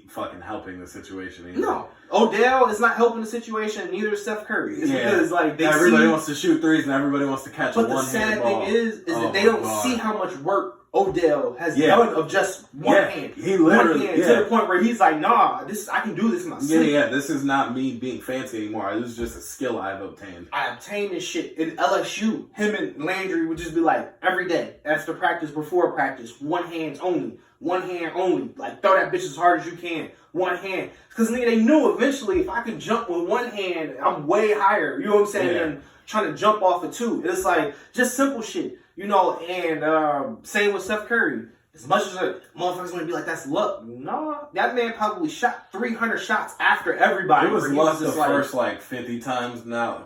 fucking helping the situation either. No. Odell is not helping the situation, neither is Steph Curry. It's because, like, everybody wants to shoot threes and everybody wants to catch a one-handed ball. But the sad thing is that they don't see how much work Odell has done of just one hand. He literally, to the point where he's like, nah, I can do this myself. Yeah, this is not me being fancy anymore. This is just a skill I've obtained. I obtained this shit in LSU. Him and Landry would just be like, every day, after practice, before practice, one hand only. Like, throw that bitch as hard as you can. One hand. Because, nigga, they knew eventually if I could jump with one hand, I'm way higher. You know what I'm saying? Than trying to jump off of two. It's like, just simple shit. You know, and same with Steph Curry. As much as motherfuckers want to be like, that's luck. No, that man probably shot 300 shots after everybody. It was luck the first, 50 times. Now,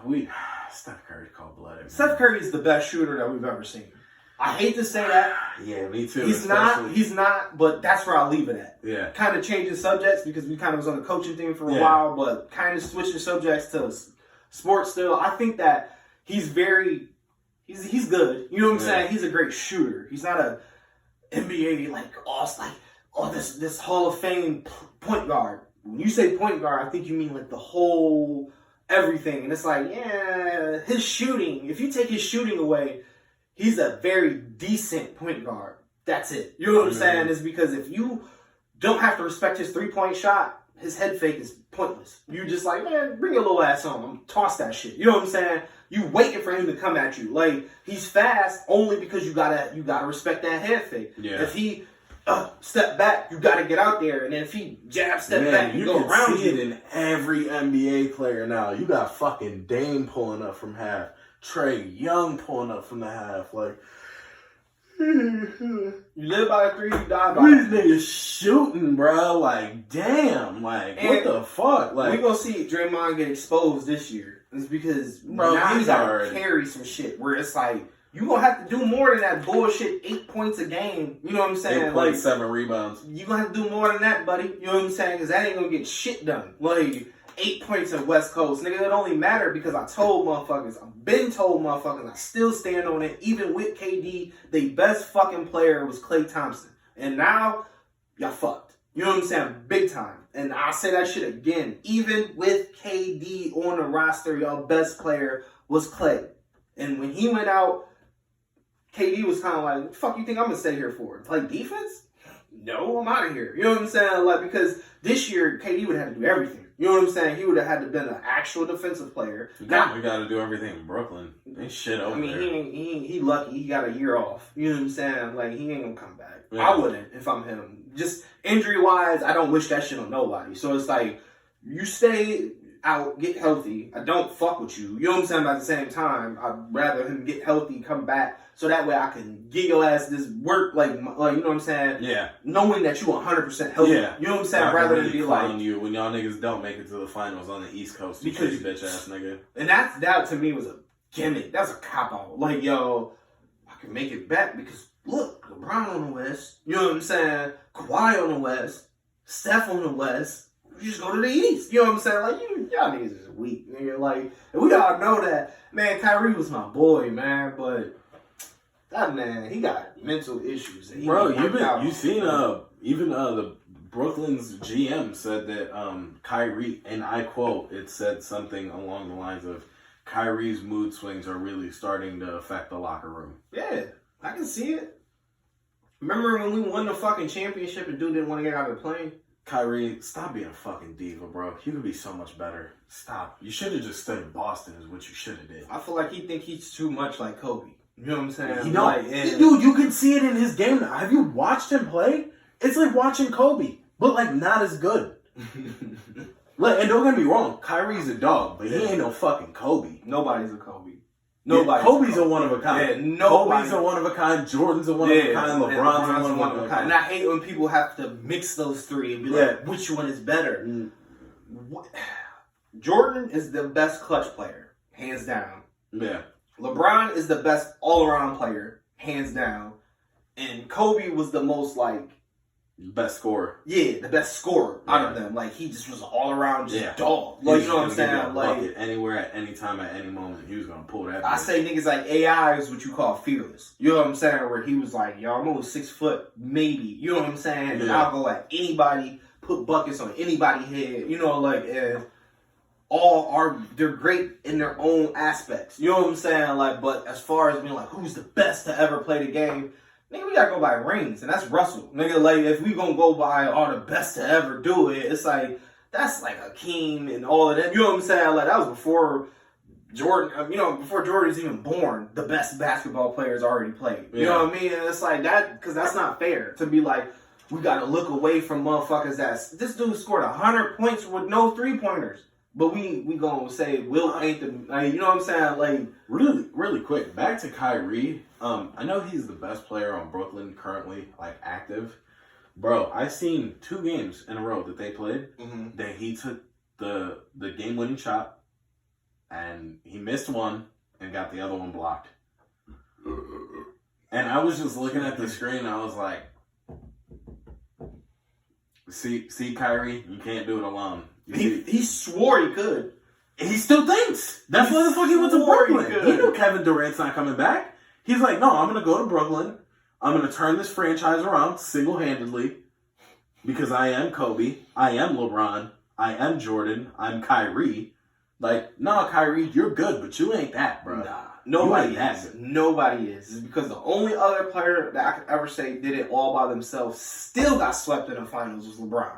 Steph Curry's cold-blooded. Steph Curry is the best shooter that we've ever seen. I hate to say that. Yeah, me too. He's not, but that's where I'll leave it at. Yeah. Kind of changing subjects because we kind of was on the coaching thing for a while, but kind of switching subjects to sports still. I think that he's good. You know what I'm saying? He's a great shooter. He's not a NBA this Hall of Fame point guard. When you say point guard, I think you mean like the whole everything. And it's like, his shooting, if you take his shooting away, he's a very decent point guard. That's it. You know what I'm saying? It's because if you don't have to respect his three-point shot, his head fake is pointless. You just like, man, bring your little ass on. Toss that shit. You know what I'm saying? You waiting for him to come at you. Like, he's fast only because you gotta respect that head fake. Yeah. If he step back, you gotta get out there. And then if he step back, you go around see it in every NBA player now. You got fucking Dame pulling up from half. Trae Young pulling up from the half. Like, you live by a three, you die by these niggas shooting, bro. Like, damn. Like, what the fuck? Like, we gonna see Draymond get exposed this year. It's because now he's gotta carry some shit where it's like, you gonna have to do more than that bullshit 8 points a game. You know what I'm saying? 8.7 rebounds. You gonna have to do more than that, buddy. You know what I'm saying? Because that ain't gonna get shit done. Like, 8 points at West Coast. Nigga, it only matter because I've been told motherfuckers, I still stand on it. Even with KD, the best fucking player was Klay Thompson. And now, y'all fucked. You know what I'm saying? Big time. And I'll say that shit again. Even with KD on the roster, your best player was Clay. And when he went out, KD was kind of like, what the fuck you think I'm going to stay here for? Play defense? No, I'm out of here. You know what I'm saying? Like, because this year, KD would have had to do everything. You know what I'm saying? He would have had to been an actual defensive player. Now we got to do everything in Brooklyn. Ain't shit over there. He lucky. He got a year off. You know what I'm saying? Like, he ain't going to come back. Yeah. I wouldn't if I'm him. Just injury-wise, I don't wish that shit on nobody. So it's like, you stay out, get healthy. I don't fuck with you. You know what I'm saying? But at the same time, I'd rather him get healthy, come back, so that way I can get your ass this work, like you know what I'm saying? Yeah. Knowing that you 100% healthy. Yeah. You know what I'm saying? I Rather really than be like you when y'all niggas don't make it to the finals on the East Coast because you bitch ass nigga. And that to me was a gimmick. That's a cop out. Like, yo, I can make it back because look, LeBron on the West. You know what I'm saying? Kawhi on the West. Steph on the West. You just go to the East. You know what I'm saying? Like, y'all niggas is weak, nigga. Like, and we all know that. Man, Kyrie was my boy, man, but that man, he got mental issues. Bro, you seen even the Brooklyn's GM said that Kyrie, and I quote, it said something along the lines of Kyrie's mood swings are really starting to affect the locker room. Yeah, I can see it. Remember when we won the fucking championship and dude didn't want to get out of the plane? Kyrie, stop being a fucking diva, bro. You could be so much better. Stop. You should have just stayed in Boston is what you should have did. I feel like he think he's too much like Kobe. You know what I'm saying? He don't. Dude, you can see it in his game now. Have you watched him play? It's like watching Kobe, but like not as good. Like, and don't get me wrong, Kyrie's a dog, but he ain't no fucking Kobe. Nobody's a Kobe. Nobody. Yeah, Kobe's a one of a kind. Yeah, Kobe's a one of a kind. Jordan's a one of a kind. LeBron's a one of a kind. And I hate when people have to mix those three and be like, which one is better? Jordan is the best clutch player, hands down. Yeah. LeBron is the best all-around player, hands down. And Kobe was the most, like... best scorer. Yeah, the best scorer out of them. Like, he just was all-around just dog. Like, you know what I'm saying? Like, anywhere, at any time, at any moment, he was going to pull that. I say niggas like AI is what you call fearless. You know what I'm saying? Where he was like, yo, I'm only 6 foot, maybe. You know what I'm saying? Yeah. And I'll go at anybody, put buckets on anybody's head. You know, like, and... they're great in their own aspects. You know what I'm saying? Like, but as far as being like, who's the best to ever play the game? Nigga, we gotta go by rings, and that's Russell. Nigga, like, if we gonna go by all the best to ever do it, it's like, that's like Hakeem and all of that. You know what I'm saying? Like, that was before Jordan, before Jordan's even born, the best basketball players already played. You know what I mean? And it's like that, because that's not fair to be like, we gotta look away from motherfuckers this dude scored 100 points with no 3-pointers. But we gonna say Will ain't the, you know what I'm saying? Like, really quick, back to Kyrie. I know he's the best player on Brooklyn currently, like active. Bro, I seen 2 games in a row that they played that he took the game winning shot and he missed one and got the other one blocked. And I was just looking at the screen. I was like, see, Kyrie, you can't do it alone. He swore he could. He still thinks. That's why the fuck he went to Brooklyn. He knew Kevin Durant's not coming back. He's like, no, I'm going to go to Brooklyn. I'm going to turn this franchise around single-handedly because I am Kobe. I am LeBron. I am Jordan. I'm Kyrie. Like, no, Kyrie, you're good, but you ain't that, bro. Nah, nobody is. Nobody is. It's because the only other player that I could ever say did it all by themselves still got swept in the finals was LeBron.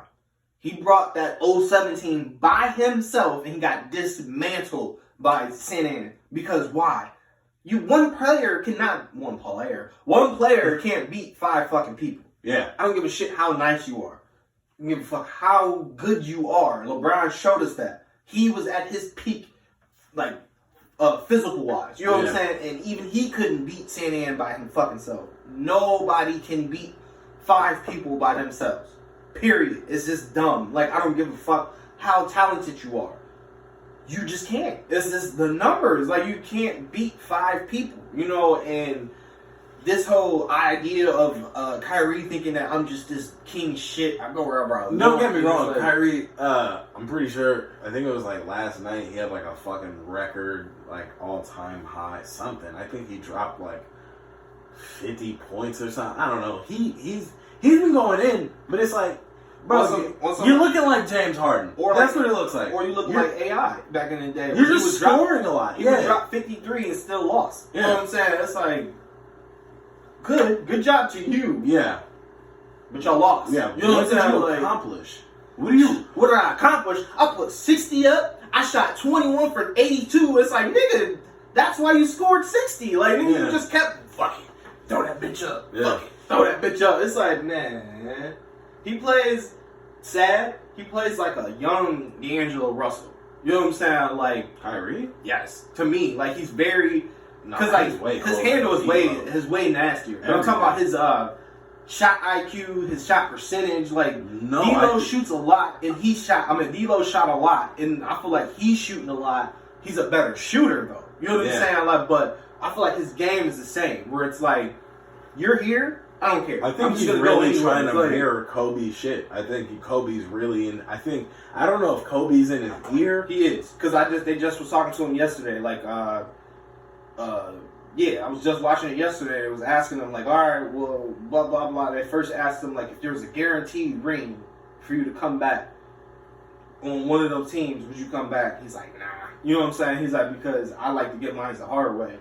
He brought that 07 team by himself and he got dismantled by San Antonio. Because why? One player can't beat 5 fucking people. Yeah. I don't give a shit how nice you are. I don't give a fuck how good you are. LeBron showed us that. He was at his peak, like, physical wise. You know what I'm saying? And even he couldn't beat San Antonio by him fucking self. Nobody can beat 5 people by themselves. Period. It's just dumb. Like, I don't give a fuck how talented you are. You just can't. It's just the numbers. Like, you can't beat 5 people. You know, and this whole idea of Kyrie thinking that I'm just this king shit. I go wherever I want. Don't get me wrong. Kyrie, I'm pretty sure, I think it was like last night, he had like a fucking record, like all-time high something. I think he dropped like 50 points or something. I don't know. He's been going in, but it's like, Bro, you're looking like James Harden. Or that's what it looks like. Or you look like AI back in the day. You're just scoring a lot. He would drop 53 and still lost. You know what I'm saying? It's like, good job to you. Yeah. But y'all lost. Yeah. You know what I'm saying? What did you accomplish? What did I accomplish? I put 60 up. I shot 21 for 82. It's like, nigga, that's why you scored 60. Like, nigga, you just kept, fuck it. Throw that bitch up. Yeah. Fuck it. Throw that bitch up. It's like, man. He plays sad. He plays like a young D'Angelo Russell. You know what I'm saying? Like Kyrie? Yes. To me, like he's very because his handle is way nastier. But I'm talking about his shot IQ, his shot percentage. Like D'Lo shoots a lot, and D'Lo shot a lot, and I feel like he's shooting a lot. He's a better shooter though. You know what I'm saying? Like, but I feel like his game is the same. Where it's like you're here. I don't care. I think he's really trying to mirror Kobe's shit. I think Kobe's really in. I don't know if Kobe's in his ear. He is, because they just was talking to him yesterday. Like, I was just watching it yesterday. It was asking him like, all right, well, blah blah blah. They first asked him like, if there was a guaranteed ring for you to come back on one of those teams, would you come back? He's like, nah. You know what I'm saying? He's like, because I like to get mine the hard way.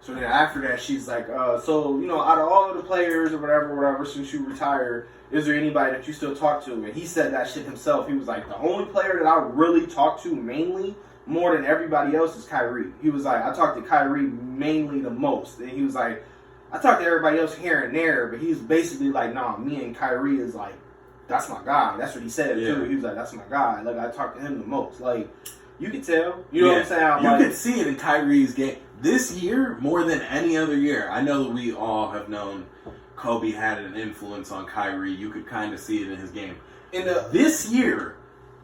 So then after that, she's like, so, you know, out of all of the players or whatever, since you retired, is there anybody that you still talk to? And he said that shit himself. He was like, the only player that I really talk to mainly, more than everybody else, is Kyrie. He was like, I talk to Kyrie mainly the most. And he was like, I talk to everybody else here and there, but he's basically like, nah, me and Kyrie is like, that's my guy. That's what he said, too. He was like, that's my guy. Like, I talk to him the most. Like, you could tell. You know what I'm saying? You could see it in Kyrie's game. This year, more than any other year, I know that we all have known Kobe had an influence on Kyrie. You could kind of see it in his game. This year,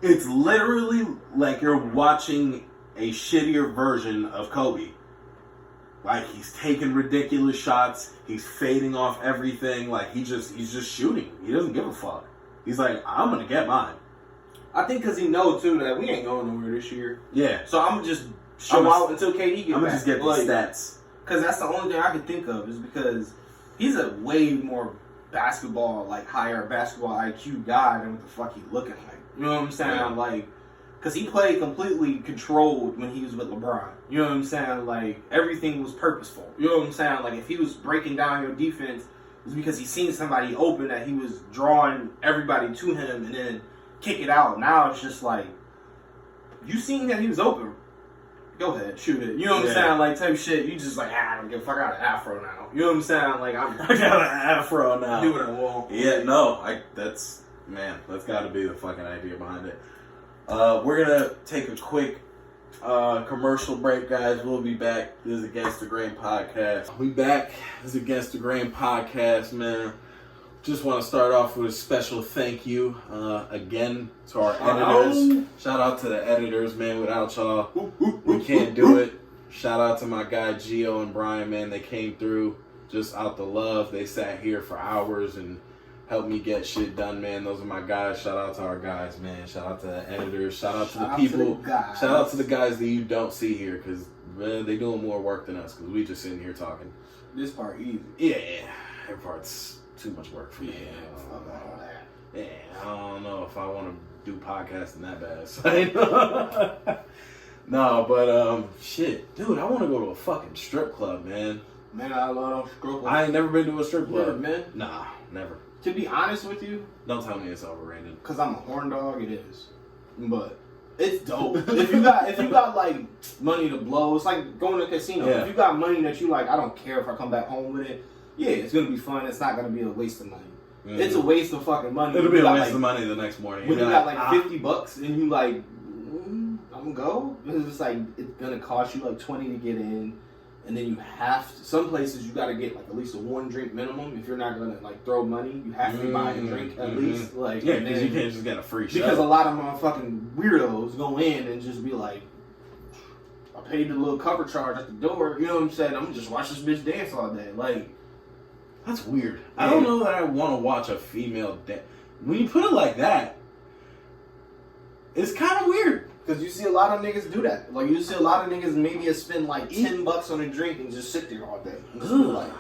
it's literally like you're watching a shittier version of Kobe. Like, he's taking ridiculous shots. He's fading off everything. Like, he's just shooting. He doesn't give a fuck. He's like, I'm going to get mine. I think because he knows, too, that we ain't going nowhere this year. Yeah. So I'm just show out until KD gets back. I'm going to just get the stats. Because that's the only thing I can think of is because he's a way more higher basketball IQ guy than what the fuck he's looking like. You know what I'm saying? Yeah. Like, because he played completely controlled when he was with LeBron. You know what I'm saying? Like, everything was purposeful. You know what I'm saying? Like, if he was breaking down your defense, it was because he seen somebody open that he was drawing everybody to him and then kick it out. Now it's just like, you seen that he was open. Go ahead, shoot it. You know what I'm saying? Like, type shit. You just like, I don't give a fuck. I got an afro now. You know what I'm saying? Like, I got an afro now. Do what I want. Yeah, no. That's got to be the fucking idea behind it. We're going to take a quick commercial break, guys. We'll be back. This is Against the Grain Podcast. We back. This is Against the Grain Podcast, man. Just want to start off with a special thank you again to our editors. Shout out to the editors, man. Without y'all, we can't do it. Shout out to my guy Gio and Brian, man. They came through just out the love. They sat here for hours and helped me get shit done, man. Those are my guys. Shout out to our guys, man. Shout out to the editors. Shout out to the people. Shout out to the guys that you don't see here because they doing more work than us because we just sitting here talking. This part easy. Yeah, that part's too much work for me. Yeah, I don't know if I want to do podcasting that bad. So no, but shit, dude, I want to go to a fucking strip club, man. Man, I love strip clubs. I ain't never been to a strip club, man. Nah, never. To be honest with you, don't tell me it's overrated. Cause I'm a horn dog. It is, but it's dope. if you got like money to blow, it's like going to a casino. Yeah. If you got money that you like, I don't care if I come back home with it. Yeah, it's gonna be fun. It's not gonna be a waste of money. Mm-hmm. It's a waste of fucking money. It'll be a waste of money the next morning. When you got like $50 and you like, I'm gonna go. It's like it's gonna cost you like $20 to get in, and then you have to. Some places you gotta get like at least a 1 drink minimum. If you're not gonna like throw money, you have to buy a drink at least. Like yeah, because you can't just get a free shot. Because a lot of motherfucking weirdos go in and just be like, I paid the little cover charge at the door. You know what I'm saying? I'm gonna just watch this bitch dance all day. Like. That's weird. Yeah. I don't know that I want to watch a female dance. When you put it like that, it's kind of weird. Because you see a lot of niggas do that. Like, you see a lot of niggas maybe spend like $10 on a drink and just sit there all day. And just be like,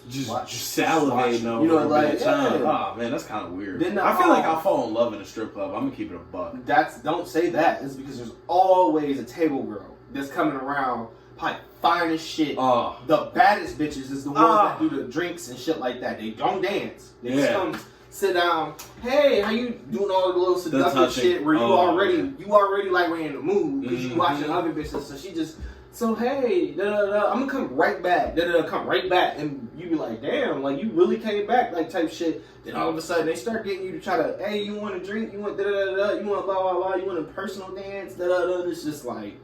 just Watch. salivating over You know, like, a time. yeah. Oh man, that's kind of weird. Then I feel like I'll fall in love in a strip club. I'm gonna keep it a buck. Don't say that. It's because there's always a table girl that's coming around, probably fine as shit. Oh. The baddest bitches is the ones that do the drinks and shit like that. They don't dance. They just come sit down. Hey, how you doing? All the little seductive shit where you already like we're in the mood because you watching other bitches. So she just. So hey, I'm gonna come right back. Come right back, and you be like, damn, like you really came back, like type shit. Then all of a sudden they start getting you to try to, hey, you want a drink? You want you want blah blah blah? You want a personal dance? It's just like,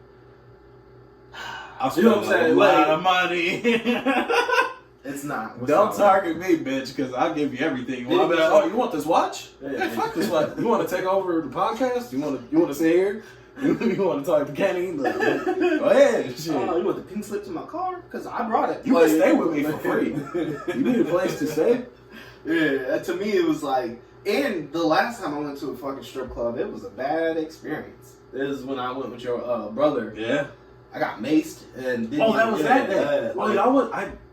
I'll spend a lot of money. It's not. Don't target me, bitch, because I'll give you everything. Well, I'll be like, oh, you want this watch? Yeah, fuck this watch. You want to take over the podcast? You want to sit here? You want to talk to Kenny? Go ahead. Shit. You want the pink slip to my car? Because I brought it. You can stay with me for free. You need a place to stay? Yeah, to me it was like, and the last time I went to a fucking strip club, it was a bad experience. This is when I went with your brother. Yeah. I got maced and that was that day.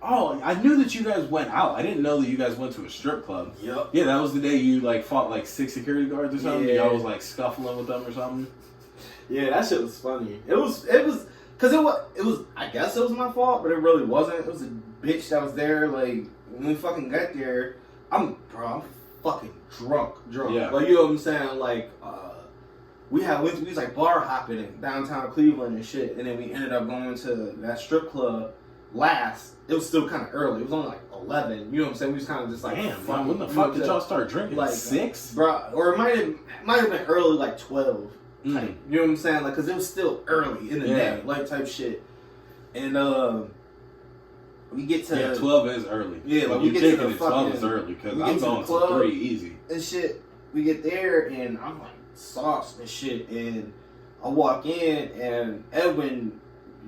I knew that you guys went out. I didn't know that you guys went to a strip club. Yep. Yeah, that was the day you like fought like 6 security guards or something. Yeah. Y'all was like scuffling with them or something. Yeah, that shit was funny. It was because it was I guess it was my fault, but it really wasn't. It was a bitch that was there. Like when we fucking got there, I'm fucking drunk. Yeah. Like you know what I'm saying? Like we was like bar hopping in downtown Cleveland and shit, and then we ended up going to that strip club last. It was still kind of early. It was only like 11. You know what I'm saying? We was kind of just like, damn, man, when the fuck did y'all start drinking? Like 6, bro, or it might have been early, like 12. Type, you know what I'm saying? Like, cause it was still early in the day, like type shit. And we get to 12 is early. Yeah, like we you get to taking it 12 is early because I'm going to 3 easy and shit. We get there and I'm like sauce and shit, and I walk in and Edwin,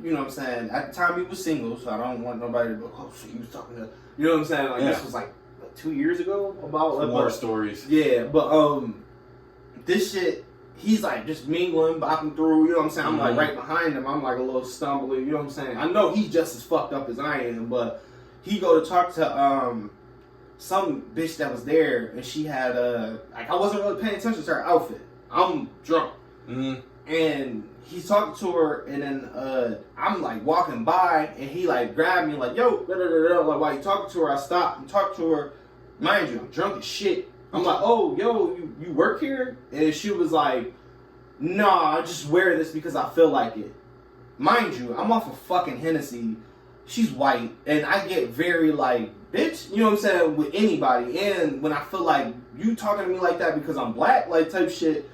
you know what I'm saying? At the time he was single, so I don't want nobody to go, oh shit, he was talking to, you know what I'm saying? Like this was like 2 years ago about like war stories. Yeah, but this shit. He's like just mingling, bopping through, you know what I'm saying? I'm like right behind him. I'm like a little stumbly, you know what I'm saying? I know he's just as fucked up as I am, but he go to talk to some bitch that was there, and she had like I wasn't really paying attention to her outfit. I'm drunk, and he's talking to her, and then I'm like walking by, and he like grabbed me like, yo, like while you talking to her, I stopped and talked to her. Mind you, I'm drunk as shit. I'm like, oh, yo, you work here? And she was like, nah, I just wear this because I feel like it. Mind you, I'm off of fucking Hennessy. She's white. And I get very like, bitch, you know what I'm saying, with anybody. And when I feel like you talking to me like that because I'm black, like type shit.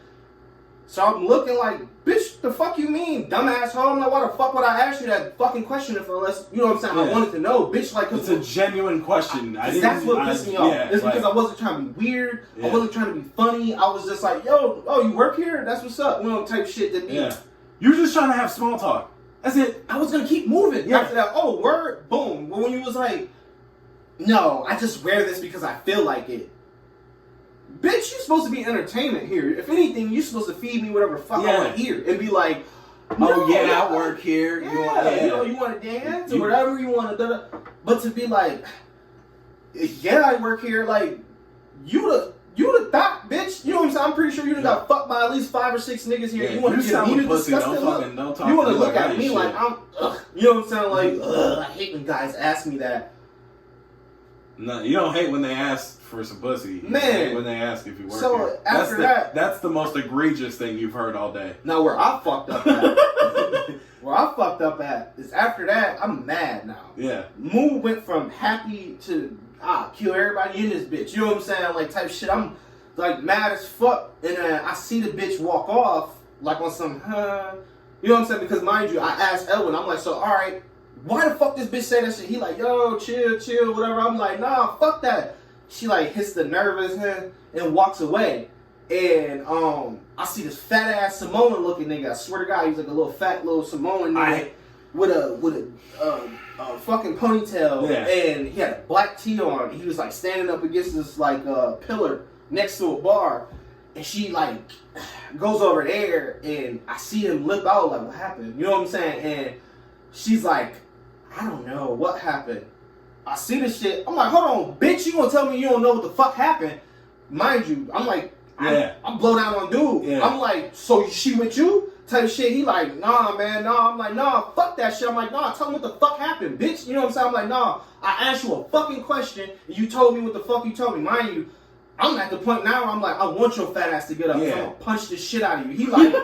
So I'm looking like, bitch, the fuck you mean, dumb asshole? I'm like, why the fuck would I ask you that fucking question if unless, you know what I'm saying, I wanted to know, bitch, like. It's a genuine question. That's what pissed me off. It's because I wasn't trying to be weird. I wasn't trying to be funny. I was just like, yo, oh, you work here? That's what's up. You know, type shit that me. You're just trying to have small talk. That's it. I was going to keep moving. After that, oh, word, boom. But when you was like, no, I just wear this because I feel like it. Bitch, you're supposed to be entertainment here. If anything, you're supposed to feed me whatever the fuck I want to hear. And be like, I work here. You want to dance or whatever you want to do. But to be like, I work here. Like, you the thought, bitch. You know what I'm saying? I'm pretty sure you done got fucked by at least 5 or 6 niggas here. You want to get me to disgusting look. You want to look at me like I'm, you know what I'm saying? Like, I hate when guys ask me that. No, you don't hate when they ask for some pussy. You hate when they ask if you work so here. After that's the most egregious thing you've heard all day. Now where I fucked up at, is after that, I'm mad now. Yeah. Mood went from happy to kill everybody in this bitch. You know what I'm saying? Like type shit. I'm like mad as fuck, and then I see the bitch walk off like on some you know what I'm saying? Because mind you, I asked Edwin, I'm like, so alright, why the fuck this bitch say that shit? He like, yo, chill, whatever. I'm like, nah, fuck that. She like hits the nervous head and walks away. And I see this fat ass Samoan looking nigga. I swear to God, he's like a little fat little Samoan nigga with a fucking ponytail. Yeah. And he had a black tee on. He was like standing up against this like pillar next to a bar. And she like goes over there, and I see him lip out like, what happened? You know what I'm saying? And she's like, I don't know what happened. I see the shit. I'm like, hold on, bitch, you gonna tell me you don't know what the fuck happened? Mind you, I'm like, I blow down on dude. Yeah. I'm like, so she with you? Type shit. He like, nah, man, nah. I'm like, nah, fuck that shit. I'm like, nah, tell me what the fuck happened, bitch. You know what I'm saying? I'm like, nah, I asked you a fucking question, and you told me what the fuck you told me. Mind you, I'm at the point now where I'm like, I want your fat ass to get up. Yeah. So I'm gonna punch the shit out of you. He like,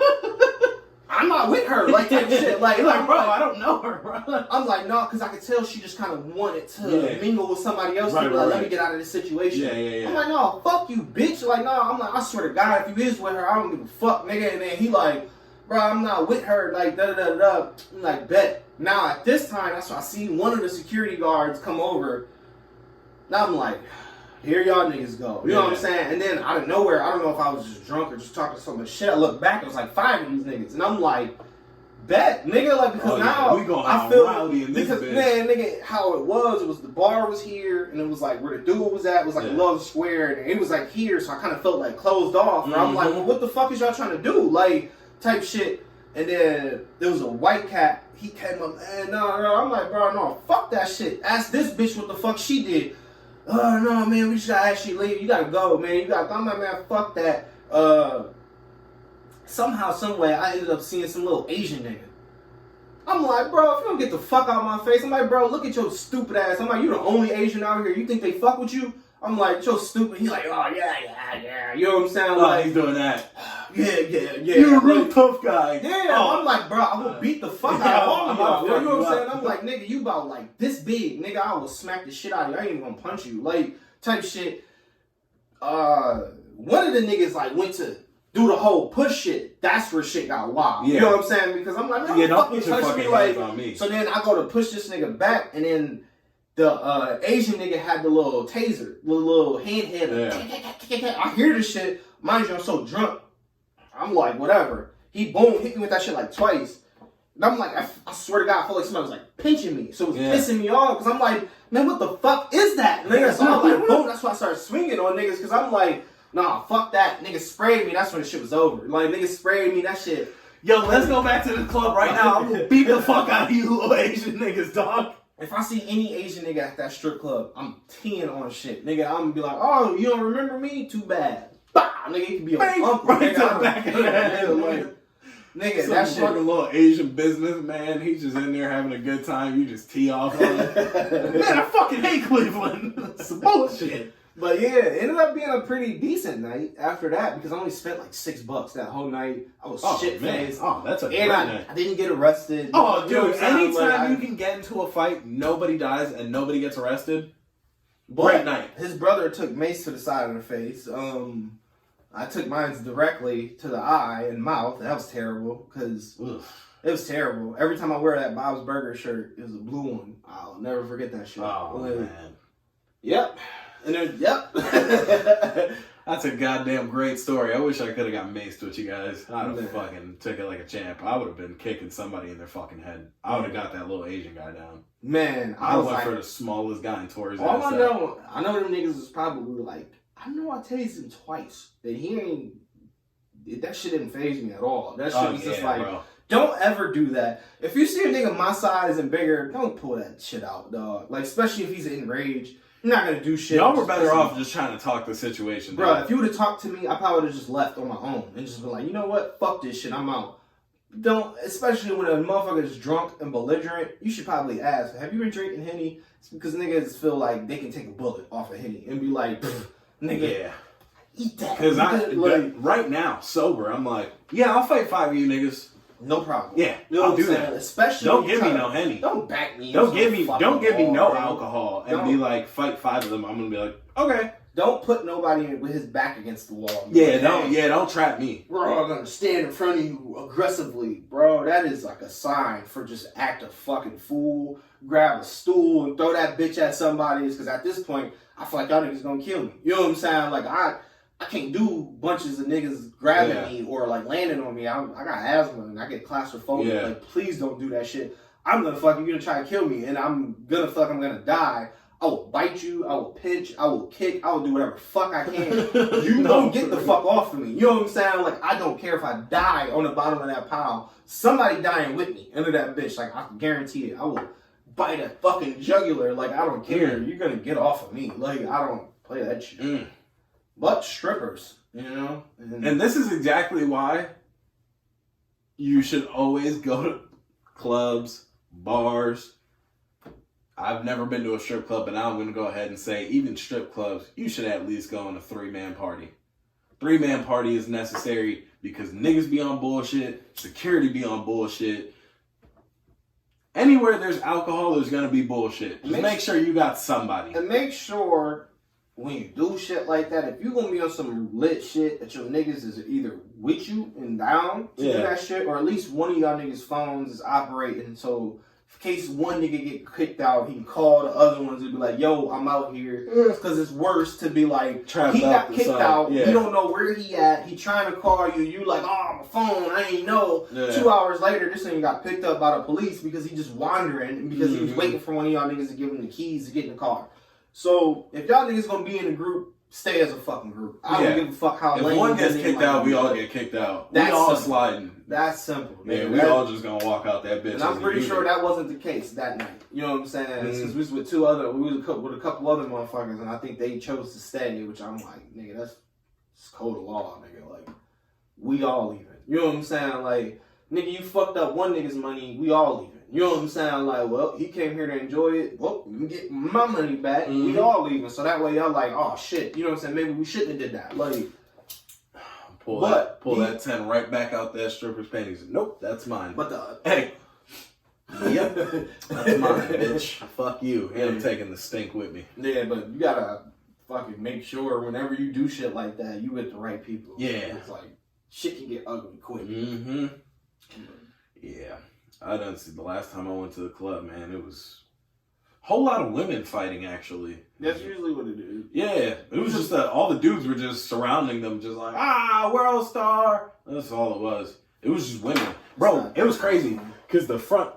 I'm not with her. Like, that shit. Like, bro, I don't know her, bro. I'm like, no, because I could tell she just kind of wanted to mingle with somebody else. Right, let me get out of this situation. Yeah. I'm like, no, fuck you, bitch. Like, no, I'm like, I swear to God, if you is with her, I don't give a fuck, nigga. And then he like, bro, I'm not with her. Like, da-da-da-da. I'm like, bet. Now, at this time, that's why I see one of the security guards come over. Now I'm like, here y'all niggas go. You know what I'm saying? And then out of nowhere, I don't know if I was just drunk or just talking so much shit. I look back, it was like 5 of these niggas. And I'm like, bet, nigga, like, because now we going I feel rowdy in this because bitch. Man, nigga, how it was the bar was here, and it was like where the dude was at was like Love Square, and it was like here, so I kind of felt like closed off. And I'm like, well, what the fuck is y'all trying to do? Like, type shit. And then there was a white cat. He came up, man, no. I'm like, bro, no, fuck that shit. Ask this bitch what the fuck she did. Oh, no, man, we just gotta actually leave. You gotta go, man. You gotta go. I'm like, man, fuck that. Somehow, some way, I ended up seeing some little Asian nigga. I'm like, bro, if you don't get the fuck out of my face, I'm like, bro, look at your stupid ass. I'm like, you the only Asian out here. You think they fuck with you? I'm like, you're stupid. He's like, oh, yeah. You know what I'm saying? Like, he's doing that. Yeah. You're a real tough guy. Yeah, I'm like, bro, I will beat the fuck out of all of y'all. You know what I'm saying? I'm like, nigga, you about like this big. Nigga, I will smack the shit out of you. I ain't even gonna punch you. Like, type shit. One of the niggas like went to do the whole push shit. That's where shit got wild. Yeah. You know what I'm saying? Because I'm like, man, don't put your fucking hands on me. So then I go to push this nigga back, and then the Asian nigga had the little taser, the little handheld. Yeah. I hear this shit. Mind you, I'm so drunk. I'm like, whatever. He boom, hit me with that shit like twice. And I'm like, I swear to God, I felt like somebody was like pinching me. So it was pissing me off because I'm like, man, what the fuck is that? Nigga, so I'm like, boom, that's why I started swinging on niggas because I'm like, nah, fuck that. Niggas sprayed me, that's when the shit was over. Like, niggas sprayed me, that shit. Yo, let's go back to the club right now. I'm gonna beat the fuck out of you little Asian niggas, dog. If I see any Asian nigga at that strip club, I'm teeing on shit. Nigga, I'm gonna be like, oh, you don't remember me? Too bad. Bah! Nigga, it could be a bump right to the back of the head. Like, nigga, some that shit. Fucking little Asian businessman, he's just in there having a good time. You just tee off on him. Man, I fucking hate Cleveland. It's some bullshit. But yeah, it ended up being a pretty decent night after that because I only spent like $6 that whole night. I was shit faced. Oh, that's a great night. I didn't get arrested. Oh, dude, anytime you can get into a fight, nobody dies and nobody gets arrested. Great night. His brother took mace to the side of the face. I took mine directly to the eye and mouth. That was terrible because it was terrible. Every time I wear that Bob's Burger shirt, it was a blue one. I'll never forget that shit. Oh, man. Yep. And then, yep. That's a goddamn great story. I wish I could have got maced with you guys. I'd have fucking took it like a champ. I would have been kicking somebody in their fucking head. I would have got that little Asian guy down. Man, I went for the smallest guy and tore his ass all I know them niggas was probably like, I know I tased him twice. That he ain't, that shit didn't faze me at all. That shit was just like, bro. Don't ever do that. If you see a nigga my size and bigger, don't pull that shit out, dog. Like, especially if he's enraged. You're not gonna do shit. Y'all were better off just trying to talk the situation. Bro, if you would have talked to me, I probably would have just left on my own and just been like, you know what? Fuck this shit. I'm out. Don't, especially when a motherfucker is drunk and belligerent, you should probably ask, have you been drinking Henny? It's because niggas feel like they can take a bullet off of Henny and be like, nigga, eat that. Because right now, sober, I'm like, yeah, I'll fight 5 of you niggas. No problem. Yeah, I'll do that. Especially don't give me no Henny. Don't back me. Don't give me no alcohol and be like, fight 5 of them. I'm gonna be like, okay. Don't put nobody with his back against the wall. Don't trap me. Bro, I'm gonna stand in front of you aggressively. Bro, that is like a sign for just act a fucking fool. Grab a stool and throw that bitch at somebody. Because at this point, I feel like y'all niggas gonna kill me. You know what I'm saying? Like, I can't do bunches of niggas grabbing me or like landing on me. I got asthma and I get claustrophobic. Like, please don't do that shit. I'm gonna you're gonna try to kill me and I'm gonna die. I will bite you, I will pinch, I will kick, I will do whatever fuck I can. You don't get the fuck off of me. You know what I'm saying? Like, I don't care if I die on the bottom of that pile. Somebody dying with me under that bitch. Like, I can guarantee it. I will bite a fucking jugular. Like, I don't care. You're gonna get off of me. Like, I don't play that shit. But strippers, you know? And this is exactly why you should always go to clubs, bars. I've never been to a strip club, but now I'm going to go ahead and say, even strip clubs, you should at least go on a 3-man party. 3-man party is necessary because niggas be on bullshit, security be on bullshit. Anywhere there's alcohol, there's going to be bullshit. Just make sure you got somebody. And make sure when you do shit like that, if you're going to be on some lit shit, that your niggas is either with you and down to do that shit, or at least one of y'all niggas' phones is operating, so in case one nigga get kicked out, he can call the other ones and be like, yo, I'm out here. Because it's worse to be like, he got kicked out, you don't know where he at, he trying to call you, you like, oh, my phone, I ain't know. 2 hours later, this nigga got picked up by the police because he just wandering, and because he was waiting for one of y'all niggas to give him the keys to get in the car. So, if y'all niggas gonna be in a group, stay as a fucking group. I don't give a fuck how lame. If one gets kicked out, we all get kicked out. We all sliding. That's simple. Yeah, we all just gonna walk out that bitch. And I'm pretty sure that wasn't the case that night. You know what I'm saying? Since we was with with a couple other motherfuckers, and I think they chose to stay, which I'm like, nigga, that's code of law, nigga. Like, we all leaving. You know what I'm saying? Like, nigga, you fucked up one nigga's money, we all leaving. You know what I'm saying? Like, well, he came here to enjoy it. Well, you get my money back. We all leaving. So that way y'all like, oh shit. You know what I'm saying? Maybe we shouldn't have did that. Like, pull that 10 right back out that stripper's panties. Nope, that's mine. But the hey. Yep. That's mine, bitch. Fuck you. And I'm taking the stink with me. Yeah, but you gotta fucking make sure whenever you do shit like that, you with the right people. Yeah. It's like, shit can get ugly quick. Yeah. I done see the last time I went to the club, man, it was a whole lot of women fighting, actually. That's usually what it is. Yeah. It was just that all the dudes were just surrounding them, just like, world star. That's all it was. It was just women. Bro, it was crazy. Because the front,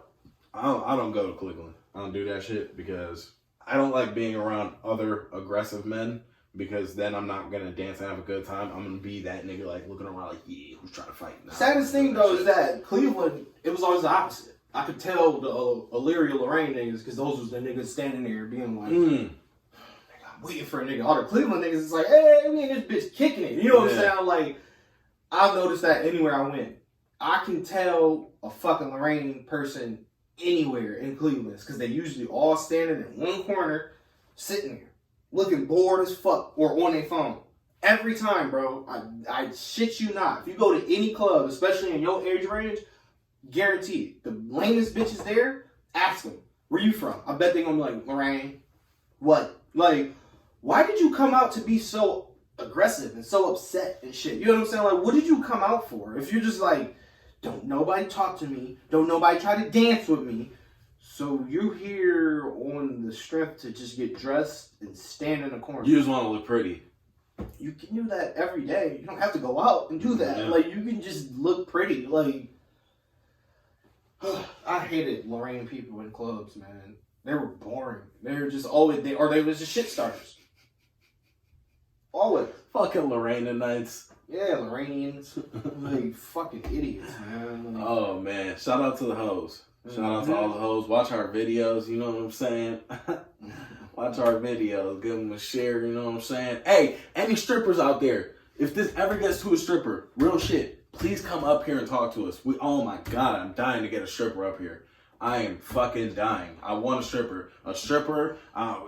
I don't go to Cleveland. I don't do that shit because I don't like being around other aggressive men. Because then I'm not going to dance and have a good time. I'm going to be that nigga, like, looking around like, yeah, who's trying to fight now? Saddest thing, though, is that Cleveland, it was always the opposite. I could tell the Illyria Lorraine niggas, because those was the niggas standing there being like, nigga, I'm waiting for a nigga. All the Cleveland niggas is like, hey, we in this bitch kicking it. You know what I'm saying? Like, I've noticed that anywhere I went. I can tell a fucking Lorraine person anywhere in Cleveland, because they usually all standing in one corner, sitting there, looking bored as fuck, or on their phone. Every time, bro. I shit you not. If you go to any club, especially in your age range, guaranteed. The lamest bitches there, ask them, where you from? I bet they gonna be like, Lorraine. What? Like, why did you come out to be so aggressive and so upset and shit? You know what I'm saying? Like, what did you come out for? If you're just like, don't nobody talk to me, don't nobody try to dance with me, so you here on the strength to just get dressed and stand in a corner. You just want to look pretty. You can do that every day. You don't have to go out and do that. Yeah. Like, you can just look pretty. Like, I hated Lorraine people in clubs, man. They were boring. They were just always, they was just shit starters. Always. Fucking Lorrainians. Yeah, Lorrainians. Like, fucking idiots, man. Like, oh, man. Shout out to the hoes. Shout out to all the hoes. Watch our videos, you know what I'm saying? Watch our videos. Give them a share, you know what I'm saying? Hey, any strippers out there, if this ever gets to a stripper, real shit, please come up here and talk to us. Oh my God, I'm dying to get a stripper up here. I am fucking dying. I want a stripper. A stripper,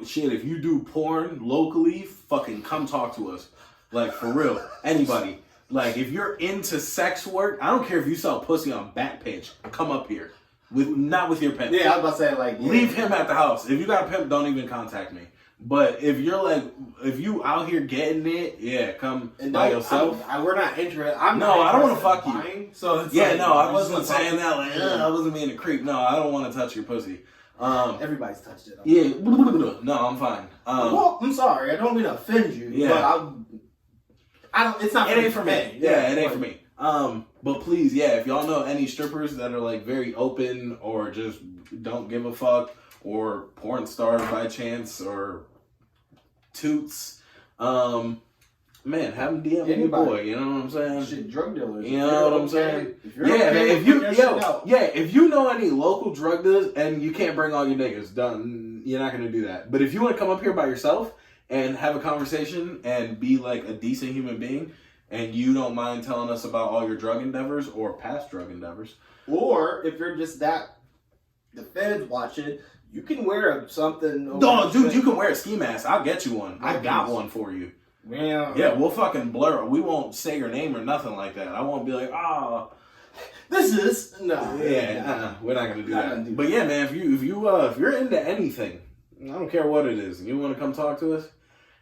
shit, if you do porn locally, fucking come talk to us. Like, for real. Anybody. Like, if you're into sex work, I don't care if you sell pussy on Backpage. Come up here. Not with your pimp. Yeah, I was about to say, like... Leave him at the house. If you got a pimp, don't even contact me. But if you're like... If you out here getting it, yeah, come by yourself. We're not interested. I don't want to fuck you. So it's yeah, like, no, I wasn't saying that. Like, I wasn't being a creep. No, I don't want to touch your pussy. Everybody's touched it. Yeah. No, I'm fine. Well, I'm sorry. I don't mean to offend you. Yeah. But I don't... It's not... It ain't for me. Yeah, it ain't for me. But please, yeah, if y'all know any strippers that are like very open or just don't give a fuck or porn stars by chance or toots, Man, have them DM your boy. You know what I'm saying? Shit, drug dealers. You know what I'm saying? If you're okay, if you know any local drug dealers and you can't bring all your niggas, done. You're not gonna do that. But if you want to come up here by yourself and have a conversation and be like a decent human being, and you don't mind telling us about all your drug endeavors or past drug endeavors, or if you're just that, the feds watching, you can wear something. No, dude, you can wear a ski mask. I'll get you one. I got one for you. Yeah, we'll fucking blur it. We won't say your name or nothing like that. I won't be like, this is no. We're not gonna do that. But yeah, man, if you're into anything, I don't care what it is, and you want to come talk to us,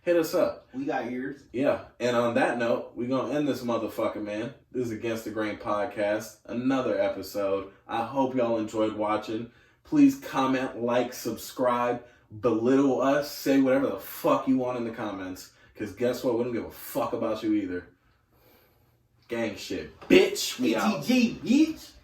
hit us up. We got ears. Yeah, and on that note, we're gonna end this motherfucker, man. This is Against the Grain podcast, another episode. I hope y'all enjoyed watching. Please comment, like, subscribe, belittle us, say whatever the fuck you want in the comments. Because guess what? We don't give a fuck about you either. Gang shit. Bitch. We out. BTG, bitch.